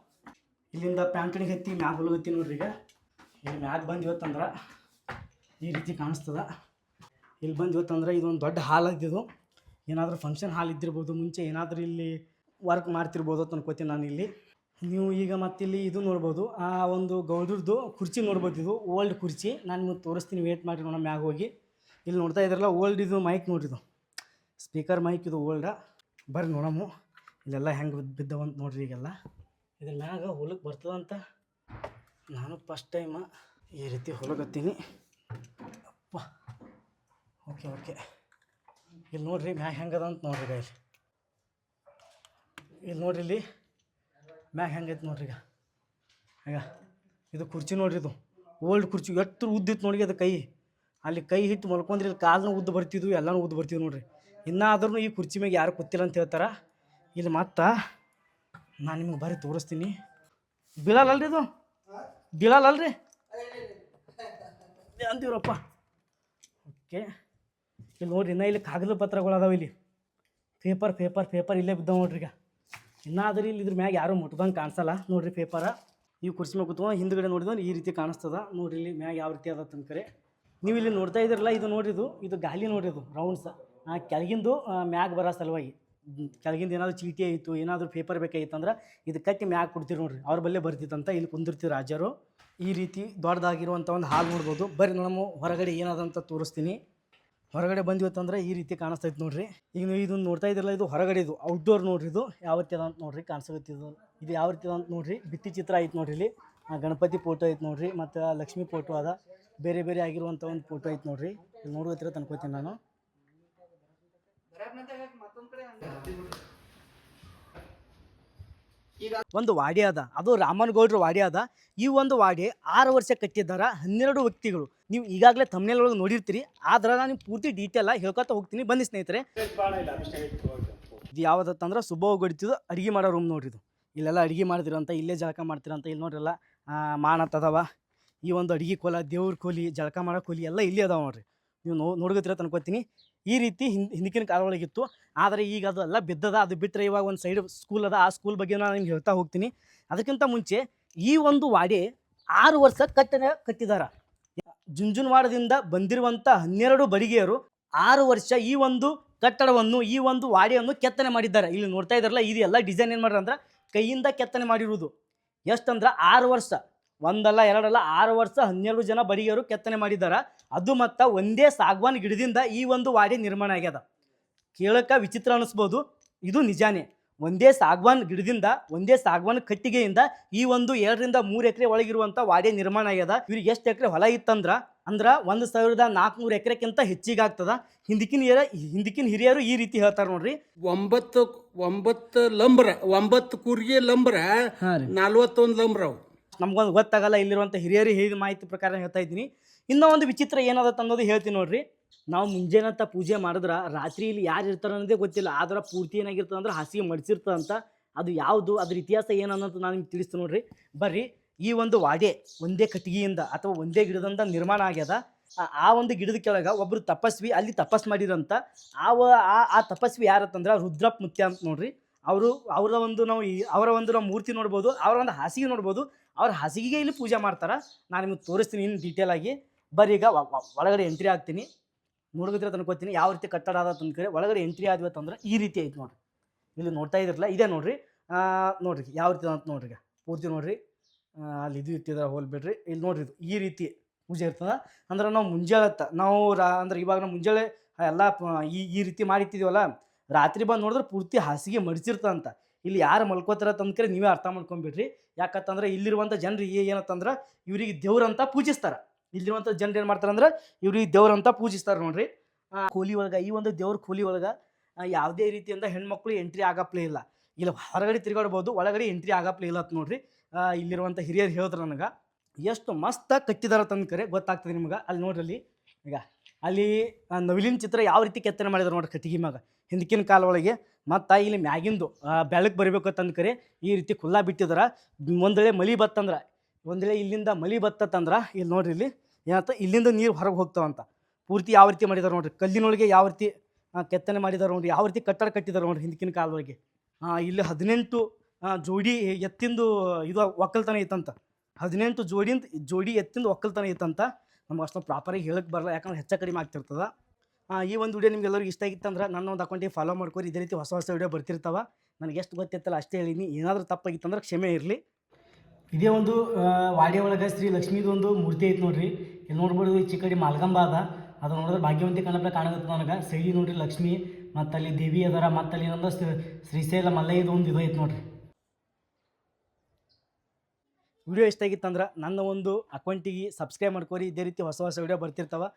ಇಲ್ಲಿಂದ ಪ್ಯಾಂಟ್ನಿಗೆ ಹತ್ತಿ ಮ್ಯಾಗ್ ಹೊಲಗತ್ತಿ ನೋಡ್ರಿ. ಈಗ ಇಲ್ಲಿ ಮ್ಯಾಗ್ ಬಂದು ಇವತ್ತಂದ್ರೆ ಈ ರೀತಿ ಕಾಣಿಸ್ತದ. ಇಲ್ಲಿ ಬಂದು ಇವತ್ತಂದ್ರೆ ಇದೊಂದು ದೊಡ್ಡ ಹಾಲ್ ಇದ್ದಿದ್ದು, ಏನಾದರೂ ಫಂಕ್ಷನ್ ಹಾಲ್ ಇದ್ದಿರ್ಬೋದು, ಮುಂಚೆ ಏನಾದರೂ ಇಲ್ಲಿ ವರ್ಕ್ ಮಾಡ್ತಿರ್ಬೋದು ಅಂತ ಅನ್ಕೋತೀನಿ ನಾನು. ಇಲ್ಲಿ ನೀವು ಈಗ ಮತ್ತಿಲ್ಲಿ ಇದು ನೋಡ್ಬೋದು, ಆ ಒಂದು ಗೌಡ್ರದ್ದು ಕುರ್ಚಿ ನೋಡ್ಬೋದು. ಇದು ಓಲ್ಡ್ ಕುರ್ಚಿ, ನಾನು ನಿಮಗೆ ತೋರಿಸ್ತೀನಿ, ವೇಟ್ ಮಾಡಿ ನೋಡೋಣ ಮ್ಯಾಗ ಹೋಗಿ. ಇಲ್ಲಿ ನೋಡ್ತಾ ಇದ್ರಲ್ಲ ಓಲ್ಡ್ ಇದು ಮೈಕ್ ನೋಡ್ರಿದು, ಸ್ಪೀಕರ್ ಮೈಕ್ ಇದು ಓಲ್ಡ. ಬರ್ರಿ ನೋಡಮ್ಮು ಇಲ್ಲೆಲ್ಲ ಹೆಂಗೆ ಬಿದ್ದವಂತ ನೋಡ್ರಿ. ಈಗೆಲ್ಲ ಇದ್ರ ಮ್ಯಾಗ ಹೊಲಕ್ಕೆ ಬರ್ತದಂತ ನಾನು ಫಸ್ಟ್ ಟೈಮ ಈ ರೀತಿ ಹೊಲಗತ್ತೀನಿ. ಅಪ್ಪ ಓಕೆ ಓಕೆ, ಇಲ್ಲಿ ನೋಡ್ರಿ ಮ್ಯಾಗ ಹೆಂಗದ ಅಂತ ನೋಡ್ರಿ. ಇಲ್ಲಿ ನೋಡ್ರಿ, ಇಲ್ಲಿ ಮ್ಯಾಗ ಹೆಂಗೈತೆ ನೋಡ್ರಿ. ಈಗ ಇದು ಕುರ್ಚಿ ನೋಡ್ರಿ, ಇದು ಓಲ್ಡ್ ಕುರ್ಚಿ. ಎಷ್ಟು ಉದ್ದಿತ್ತು ನೋಡಿ ಅದು ಕೈ. ಅಲ್ಲಿ ಕೈ ಹಿಟ್ಟು ಮಲ್ಕೊಂಡ್ರಿ, ಇಲ್ಲಿ ಕಾಲನ್ನ ಉದ್ದು ಬರ್ತಿದ್ವು, ಎಲ್ಲನೂ ಉದ್ದು ಬರ್ತಿದ್ವು ನೋಡ್ರಿ. ಇನ್ನಾದ್ರೂ ಈ ಕುರ್ಚಿ ಮ್ಯಾಗ ಯಾರು ಕೂತಿಲ್ಲ ಅಂತ ಹೇಳ್ತಾರೆ. ಇಲ್ಲಿ ಮತ್ತೆ ನಾನು ನಿಮಗೆ ಬರೀ ತೋರಿಸ್ತೀನಿ. ಬೀಳಲ್ಲಲ್ರಿ ಇದು, ಬೀಳಲ್ಲಲ್ರಿ ಅಂತೀವ್ರಪ್ಪ. ಓಕೆ, ಇಲ್ಲಿ ನೋಡ್ರಿ, ಇನ್ನೂ ಇಲ್ಲಿ ಕಾಗದ ಪತ್ರಗಳು ಅದಾವೆ. ಇಲ್ಲಿ ಪೇಪರ್ ಇಲ್ಲೇ ಬಿದ್ದಾವೆ ನೋಡ್ರಿ. ಈಗ ಇನ್ನಾದ್ರೂ ಇಲ್ಲಿ ಇದ್ರ ಮ್ಯಾಗ ಯಾರೂ ಮುಟ್ದಂಗೆ ಕಾಣಿಸಲ್ಲ ನೋಡ್ರಿ ಪೇಪರ. ಈ ಕುರ್ಚಿ ಮ್ಯಾಗ ಕೂತ್ಕೊಂಡು ಹಿಂದ್ಗಡೆ ನೋಡಿದ್ರೆ ಈ ರೀತಿ ಕಾಣಿಸ್ತದ ನೋಡ್ರಿ. ಇಲ್ಲಿ ಮ್ಯಾಗ ಯಾವ ರೀತಿ ಅದ ತನಕರೆ ನೀವು ಇಲ್ಲಿ ನೋಡ್ತಾ ಇದ್ದೀರಲ್ಲ, ಇದು ನೋಡ್ರಿದು, ಇದು ಗಾಲಿ ನೋಡ್ರಿದು ರೌಂಡ್ಸ. ಕೆಳಗಿಂದು ಮ್ಯಾಗ ಬರೋ ಸಲುವಾಗಿ, ಕೆಳಗಿಂದ ಏನಾದರೂ ಚೀಟಿ ಆಯಿತು, ಏನಾದರೂ ಪೇಪರ್ ಬೇಕಾಗಿತ್ತು ಅಂದ್ರೆ ಇದು ಕಟ್ಟಿ ಮ್ಯಾಗ ಕೊಡ್ತೀರಿ ನೋಡ್ರಿ. ಅವ್ರ ಬಲ್ಲೇ ಬರ್ತಿತ್ತಂತ ಇಲ್ಲಿ ಕುಂದಿರ್ತೀವಿ ರಾಜರು. ಈ ರೀತಿ ದೊಡ್ಡದಾಗಿರುವಂಥ ಒಂದು ಹಾಲ್ ನೋಡ್ಬೋದು. ಬರ್ರಿ ನಮ್ಮ ಹೊರಗಡೆ ಏನದಂತ ತೋರಿಸ್ತೀನಿ. ಹೊರಗಡೆ ಬಂದಿವತ್ತಂದ್ರೆ ಈ ರೀತಿ ಕಾಣಿಸ್ತೈತೆ ನೋಡ್ರಿ. ಈಗ ನೀವು ಇದನ್ನು ನೋಡ್ತಾ ಇದ್ದಿರಲ್ಲ, ಇದು ಹೊರಗಡೆ, ಇದು ಔಟ್ಡೋರ್ ನೋಡ್ರಿ. ಇದು ಯಾವ ರೀತಿ ಅದ ಅಂತ ನೋಡ್ರಿ, ಕಾಣಿಸಕತ್ತಿದ್ದು ಇದು ಯಾವ ರೀತಿ ಅದ ಅಂತ ನೋಡ್ರಿ. ಭಿತ್ತಿ ಚಿತ್ರ ಐತೆ ನೋಡ್ರಿ. ಇಲ್ಲಿ ಗಣಪತಿ ಫೋಟೋ ಐತೆ ನೋಡ್ರಿ, ಮತ್ತು ಲಕ್ಷ್ಮೀ ಫೋಟೋ ಅದ, ಬೇರೆ ಬೇರೆ ಆಗಿರುವಂಥ ಒಂದು ಫೋಟೋ ಐತೆ ನೋಡ್ರಿ. ಇಲ್ಲಿ ನೋಡ್ಕೋತಿರ ಅನ್ಕೋತೀನಿ ನಾನು. ಒಂದು ವಾಡಿ ಅದ, ಅದು ರಾಮನಗೌಡ್ರ ವಾಡಿ ಅದ. ಈ ಒಂದು ವಾಡಿ 6 ವರ್ಷ ಕಟ್ಟಿದ್ದಾರ 12 ವ್ಯಕ್ತಿಗಳು. ನೀವು ಈಗಾಗಲೇ ಥಂಬ್ನೇಲ್ ಒಳಗೆ ನೋಡಿರ್ತೀರಿ, ಆದ್ರೆ ನಾನು ಪೂರ್ತಿ ಡೀಟೇಲ್ ಹೇಳ್ಕೊತ ಹೋಗ್ತೀನಿ. ಬನ್ನಿ ಸ್ನೇಹಿತರೆ. ಇದು ಯಾವುದಂದ್ರೆ ಸುಬ್ಬವ್ವ ಗಡಿತಿದ್ದು ಅಡುಗೆ ಮಾಡೋ ರೂಮ್ ನೋಡ್ರಿ. ಇದು ಇಲ್ಲೆಲ್ಲ ಅಡುಗೆ ಮಾಡ್ತಿರಂತ, ಇಲ್ಲೇ ಜಳಕ ಮಾಡ್ತಿರಂತ. ಇಲ್ಲಿ ನೋಡ್ರಲ್ಲ ಮಾನತ್ ಅದಾವ. ಈ ಒಂದು ಅಡುಗೆ ಕೋಲ, ದೇವ್ರ ಕೋಲಿ, ಜಳಕ ಮಾಡೋ ಕೋಲಿ ಎಲ್ಲ ಇಲ್ಲಿ ಅದಾವ ನೋಡ್ರಿ. ನೀವು ನೋಡ್ಕೊತಿರತ್ತ ಅನ್ಕೋತೀನಿ. ಈ ರೀತಿ ಹಿಂದಿನ ಕಾಲೊಳಗಿತ್ತು, ಆದರೆ ಈಗ ಅದು ಎಲ್ಲ ಬಿದ್ದದ. ಅದು ಬಿಟ್ಟರೆ ಇವಾಗ ಒಂದು ಸೈಡ್ ಸ್ಕೂಲ್ ಅದ, ಆ ಸ್ಕೂಲ್ ಬಗ್ಗೆ ನಾನು ನಿಮ್ಗೆ ಹೇಳ್ತಾ ಹೋಗ್ತೀನಿ. ಅದಕ್ಕಿಂತ ಮುಂಚೆ ಈ ಒಂದು ವಾಡಿ 6 ವರ್ಷ ಕಟ್ಟಿದಾರ. ಜುಂಜುನವಾಡದಿಂದ ಬಂದಿರುವಂಥ 12 ಬಡಿಗೆಯರು 6 ವರ್ಷ ಈ ಒಂದು ಕಟ್ಟಡವನ್ನು, ಈ ಒಂದು ವಾಡಿಯನ್ನು ಕೆತ್ತನೆ ಮಾಡಿದ್ದಾರೆ. ಇಲ್ಲಿ ನೋಡ್ತಾ ಇದ್ದಾರಲ್ಲ, ಇದು ಎಲ್ಲ ಡಿಸೈನ್ ಏನು ಮಾಡ್ಯಾರ ಅಂದ್ರೆ ಕೈಯಿಂದ ಕೆತ್ತನೆ ಮಾಡಿರುವುದು. ಎಷ್ಟಂದ್ರೆ 6 ವರ್ಷ, ಒಂದಲ್ಲ ಎರಡಲ್ಲ 6 ವರ್ಷ 12 ಜನ ಬಡಿಗೆಯರು ಕೆತ್ತನೆ ಮಾಡಿದ್ದಾರೆ. ಅದು ಮತ್ತು ಒಂದೇ ಸಾಗವಾನ್ ಗಿಡದಿಂದ ಈ ಒಂದು ವಾಡಿ ನಿರ್ಮಾಣ ಆಗ್ಯದ. ಕೇಳಕ್ಕೆ ವಿಚಿತ್ರ ಅನ್ನಿಸ್ಬೋದು, ಇದು ನಿಜಾನೇ. ಒಂದೇ ಸಾಗವಾನ್ ಗಿಡದಿಂದ, ಒಂದೇ ಸಾಗವಾನ್ ಕಟ್ಟಿಗೆಯಿಂದ ಈ ಒಂದು 2 ರಿಂದ 3 ಎಕರೆ ಒಳಗಿರುವಂಥ ವಾಡಿ ನಿರ್ಮಾಣ ಆಗ್ಯದ. ಇವ್ರಿಗೆ ಎಷ್ಟು ಎಕರೆ ಹೊಲ ಇತ್ತಂದ್ರೆ 1400 ಎಕರೆಕ್ಕಿಂತ ಹೆಚ್ಚಿಗೆ ಆಗ್ತದ. ಹಿಂದಿಕಿನ ಹಿರಿಯರು ಈ ರೀತಿ ಹೇಳ್ತಾರೆ ನೋಡ್ರಿ. 9 ಲಂಬ್ರ, 9 ಕೂರ್ಗೆ ಲಂಬ್ರ, 41 ಲಂಬ್ರ. ನಮ್ಗೊಂದು ಗೊತ್ತಾಗಲ್ಲ, ಇಲ್ಲಿರುವಂಥ ಹಿರಿಯರು ಹೇಳಿದ ಮಾಹಿತಿ ಪ್ರಕಾರ ಹೇಳ್ತಾ ಇದ್ದೀನಿ. ಇನ್ನೂ ಒಂದು ವಿಚಿತ್ರ ಏನದತ್ತ ಅನ್ನೋದು ಹೇಳ್ತೀನಿ ನೋಡ್ರಿ. ನಾವು ಮುಂಜಾನೆಂತ ಪೂಜೆ ಮಾಡಿದ್ರೆ ರಾತ್ರಿ ಇಲ್ಲಿ ಯಾರು ಇರ್ತಾರೆ ಅನ್ನೋದೇ ಗೊತ್ತಿಲ್ಲ. ಆದ್ರೆ ಪೂರ್ತಿ ಏನಾಗಿರ್ತದೆ ಅಂದ್ರೆ ಹಾಸಿಗೆ ಮಡಿಸಿರ್ತದಂತ. ಅದು ಯಾವುದು, ಅದ್ರ ಇತಿಹಾಸ ಏನನ್ನೋದು ನಾನು ನಿಮ್ಗೆ ತಿಳಿಸ್ತೀನಿ ನೋಡ್ರಿ. ಬರ್ರಿ, ಈ ಒಂದು ವಾಡೆ ಒಂದೇ ಕಟ್ಟಿಗೆಯಿಂದ ಅಥವಾ ಒಂದೇ ಗಿಡದಿಂದ ನಿರ್ಮಾಣ ಆಗ್ಯದ. ಆ ಒಂದು ಗಿಡದ ಕೆಳಗೆ ಒಬ್ಬರು ತಪಸ್ವಿ ಅಲ್ಲಿ ತಪಸ್ ಮಾಡಿರಂತ. ಆ ತಪಸ್ವಿ ಯಾರತ್ತಂದ್ರೆ ರುದ್ರಪ್ಪ ಮುತ್ಯ ಅಂತ ನೋಡ್ರಿ. ಅವರ ಒಂದು ನಾವು ಮೂರ್ತಿ ನೋಡ್ಬೋದು, ಅವರ ಒಂದು ಹಾಸಿಗೆ ನೋಡ್ಬೋದು. ಅವ್ರ ಹಾಸಿಗೆಗೆ ಇಲ್ಲಿ ಪೂಜೆ ಮಾಡ್ತಾರೆ. ನಾನು ನಿಮಗೆ ತೋರಿಸ್ತೀನಿ ಇನ್ನು ಡೀಟೇಲ್ ಆಗಿ. ಬರ್ರಿ, ಈಗ ಒಳಗಡೆ ಎಂಟ್ರಿ ಆಗ್ತೀನಿ. ನೋಡ್ಕೊತಿರ ಅನ್ಕೋತೀನಿ ಯಾವ ರೀತಿ ಕಟ್ಟಡ ಆದ ತಂದ್ಕರೆ. ಒಳಗಡೆ ಎಂಟ್ರಿ ಆದ್ವತ್ತಂದ್ರೆ ಈ ರೀತಿ ಐತೆ ನೋಡ್ರಿ. ಇಲ್ಲಿ ನೋಡ್ತಾ ಇದ್ರಲ್ಲ, ಇದೇ ನೋಡ್ರಿ. ನೋಡ್ರಿ ಯಾವ ರೀತಿ ಅಂತ ನೋಡ್ರಿ. ಈಗ ಪೂರ್ತಿ ನೋಡ್ರಿ, ಅಲ್ಲಿ ಇದು ಇಟ್ಟಿದ್ದಾರೆ, ಹೋಲ್ಬಿಡ್ರಿ. ಇಲ್ಲಿ ನೋಡ್ರಿ, ಇದು ಈ ರೀತಿ ಪೂಜೆ ಇರ್ತದೆ. ಅಂದ್ರೆ ನಾವು ಮುಂಜಾನೆ ಅಂದ್ರೆ ಇವಾಗ ನಾವು ಮುಂಜಾನೆ ಎಲ್ಲ ಈ ರೀತಿ ಮಾಡಿಟ್ಟಿದ್ದೀವಲ್ಲ, ರಾತ್ರಿ ಬಂದು ನೋಡಿದ್ರೆ ಪೂರ್ತಿ ಹಾಸಿಗೆ ಮಡಿಸಿರ್ತಂತ. ಇಲ್ಲಿ ಯಾರು ಮಲ್ಕೋತಾರ ತಂದ್ಕರೆ ನೀವೇ ಅರ್ಥ ಮಾಡ್ಕೊಂಬಿಡ್ರಿ. ಯಾಕಂತಂದ್ರೆ ಇಲ್ಲಿರುವಂಥ ಜನರಿಗೆ ಏನಂತಂದ್ರೆ ಇವ್ರಿಗೆ ದೇವ್ರಂತ ಪೂಜಿಸ್ತಾರೆ. ಇಲ್ಲಿರುವಂಥ ಜನರು ಏನು ಮಾಡ್ತಾರೆ ಅಂದ್ರೆ ಇವ್ರಿಗೆ ದೇವ್ರಂತ ಪೂಜಿಸ್ತಾರೆ ನೋಡ್ರಿ. ಕೋಲಿ ಒಳಗೆ, ಈ ಒಂದು ದೇವ್ರ ಕೋಲಿ ಒಳಗೆ ಯಾವುದೇ ರೀತಿಯಿಂದ ಹೆಣ್ಮಕ್ಳು ಎಂಟ್ರಿ ಆಗಪ್ಲೇ ಇಲ್ಲ. ಇಲ್ಲಿ ಹೊರಗಡೆ ತಿರುಗಾಡ್ಬೋದು, ಒಳಗಡೆ ಎಂಟ್ರಿ ಆಗಪ್ಲೇ ಇಲ್ಲ ಅಂತ ನೋಡ್ರಿ. ಇಲ್ಲಿರುವಂಥ ಹಿರಿಯರು ಹೇಳಿದ್ರು ನನಗೆ. ಎಷ್ಟು ಮಸ್ತ ಕಟ್ಟಿದಾರ ತಂದ್ಕರೆ ಗೊತ್ತಾಗ್ತದೆ ನಿಮ್ಗೆ. ಅಲ್ಲಿ ನೋಡ್ರಿ, ಈಗ ಅಲ್ಲಿ ನವಿಲಿನ ಚಿತ್ರ ಯಾವ ರೀತಿ ಕೆತ್ತನೆ ಮಾಡಿದ್ರು ನೋಡ್ರಿ ಕಟ್ಟಿಗೆ ಮ್ಯಾಗ ಹಿಂದಿನ ಕಾಲ ಒಳಗೆ. ಮತ್ತು ಇಲ್ಲಿ ಮ್ಯಾಗಿಂದು ಬೆಳಕು ಬರಬೇಕು ತಂದ್ಕರೆ ಈ ರೀತಿ ಖುಲ್ಲಾ ಬಿಟ್ಟಿದಾರ. ಒಂದು ವೇಳೆ ಮಳೆ ಬತ್ತಂದ್ರೆ, ಒಂದು ವೇಳೆ ಇಲ್ಲಿಂದ ಮಳೆ ಬತ್ತಂದ್ರೆ ಇಲ್ಲಿ ನೋಡ್ರಿ, ಇಲ್ಲಿ ಏನಂತ ಇಲ್ಲಿಂದ ನೀರು ಹೊರಗೆ ಹೋಗ್ತಾವಂತ. ಪೂರ್ತಿ ಯಾವ ರೀತಿ ಮಾಡಿದಾರೆ ನೋಡ್ರಿ. ಕಲ್ಲಿನೊಳಗೆ ಯಾವ ರೀತಿ ಕೆತ್ತನೆ ಮಾಡಿದಾರೆ ನೋಡ್ರಿ, ಯಾವ ರೀತಿ ಕಟ್ಟಡ ಕಟ್ಟಿದಾರೆ ನೋಡ್ರಿ ಹಿಂದಿನ ಕಾಲದೊಳಗೆ. ಇಲ್ಲಿ 18 ಜೋಡಿ ಎತ್ತಿಂದು ಇದು ಒಕ್ಕಲ್ತನ ಐತಂತ. 18 ಜೋಡಿ ಎತ್ತಿಂದು ಒಕ್ಕಲ್ತನ ಐತಂತ. ನಮ್ಗೆ ಅಷ್ಟೊಂದು ಪ್ರಾಪರಾಗಿ ಹೇಳಕ್ಕೆ ಬರಲ್ಲ, ಯಾಕಂದ್ರೆ ಹೆಚ್ಚು ಕಡಿಮೆ ಆಗ್ತಿರ್ತದೆ. ಈ ಒಂದು ವಿಡಿಯೋ ನಿಮ್ಗೆಲ್ಲರಿಗೂ ಇಷ್ಟ ಆಗಿತ್ತಂದ್ರೆ ನನ್ನ ಒಂದು ಅಕೌಂಟಿಗೆ ಫಾಲೋ ಮಾಡ್ಕೊರಿ. ಇದೇ ರೀತಿ ಹೊಸ ಹೊಸ ವಿಡಿಯೋ ಬರ್ತಿರ್ತಾವೆ. ನನಗೆ ಎಷ್ಟು ಗೊತ್ತಿತ್ತಲ್ಲ ಅಷ್ಟೇ ಹೇಳಿನಿ. ಏನಾದರೂ ತಪ್ಪಾಗಿತ್ತಂದ್ರೆ ಕ್ಷಮೆ ಇರಲಿ. ಇದೇ ಒಂದು ವಾಡಿ ಒಳಗೆ ಶ್ರೀ ಲಕ್ಷ್ಮೀದು ಒಂದು ಮೂರ್ತಿ ಐತೆ ನೋಡ್ರಿ. ಇಲ್ಲಿ ನೋಡ್ಬೋದು ಈ ಚಿಕ್ಕಡಿ ಮಾಲ್ಗಂಬ ಅದ. ಅದು ನೋಡಿದ್ರೆ ಭಾಗ್ಯವಂತಿ ಕನ್ನಡ ಕಾಣುತ್ತೆ ನನಗೆ. ಸೈಡಿ ನೋಡ್ರಿ ಲಕ್ಷ್ಮಿ ಮತ್ತು ಅಲ್ಲಿ ದೇವಿ ಅದರ, ಮತ್ತು ಅಲ್ಲಿ ಏನಂದ್ರೆ ಶ್ರೀಶೈಲ ಮಲ್ಲಯ್ಯದು ಒಂದು ಇದು ಐತೆ ನೋಡ್ರಿ. ವಿಡಿಯೋ ಇಷ್ಟ ಆಗಿತ್ತಂದ್ರೆ ನನ್ನ ಒಂದು ಅಕೌಂಟಿಗೆ ಸಬ್ಸ್ಕ್ರೈಬ್ ಮಾಡ್ಕೊರಿ. ಇದೇ ರೀತಿ ಹೊಸ ಹೊಸ ವಿಡಿಯೋ ಬರ್ತಿರ್ತಾವೆ.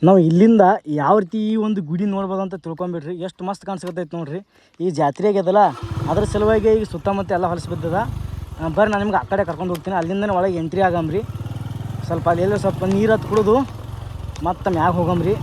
ನಾವು ಇಲ್ಲಿಂದ ಯಾವ ರೀತಿ ಈ ಒಂದು ಗುಡಿ ನೋಡ್ಬೋದು ಅಂತ ತಿಳ್ಕೊಂಬಿಡ್ರಿ. ಎಷ್ಟು ಮಸ್ತ್ ಕಾಣಿಸ್ಕೊತೈತೆ ನೋಡ್ರಿ. ಈ ಜಾತ್ರೆ ಆಗ್ಯದಲ್ಲ ಅದ್ರ ಸಲುವಾಗಿ ಈಗ ಸುತ್ತಮುತ್ತ ಎಲ್ಲ ಹೊಲಸು ಬಿದ್ದದ. ಬರ್ರಿ ನಾನು ನಿಮ್ಗೆ ಆ ಕಡೆ ಕರ್ಕೊಂಡು ಹೋಗ್ತೀನಿ. ಅಲ್ಲಿಂದನೇ ಒಳಗೆ ಎಂಟ್ರಿ ಆಗಮ್ರಿ. ಸ್ವಲ್ಪ ಅಲ್ಲಿ ಸ್ವಲ್ಪ ನೀರು ಹತ್ತು ಕುಡಿದು ಮತ್ತೆ ಮ್ಯಾಗ ಹೋಗಮ್ರಿ.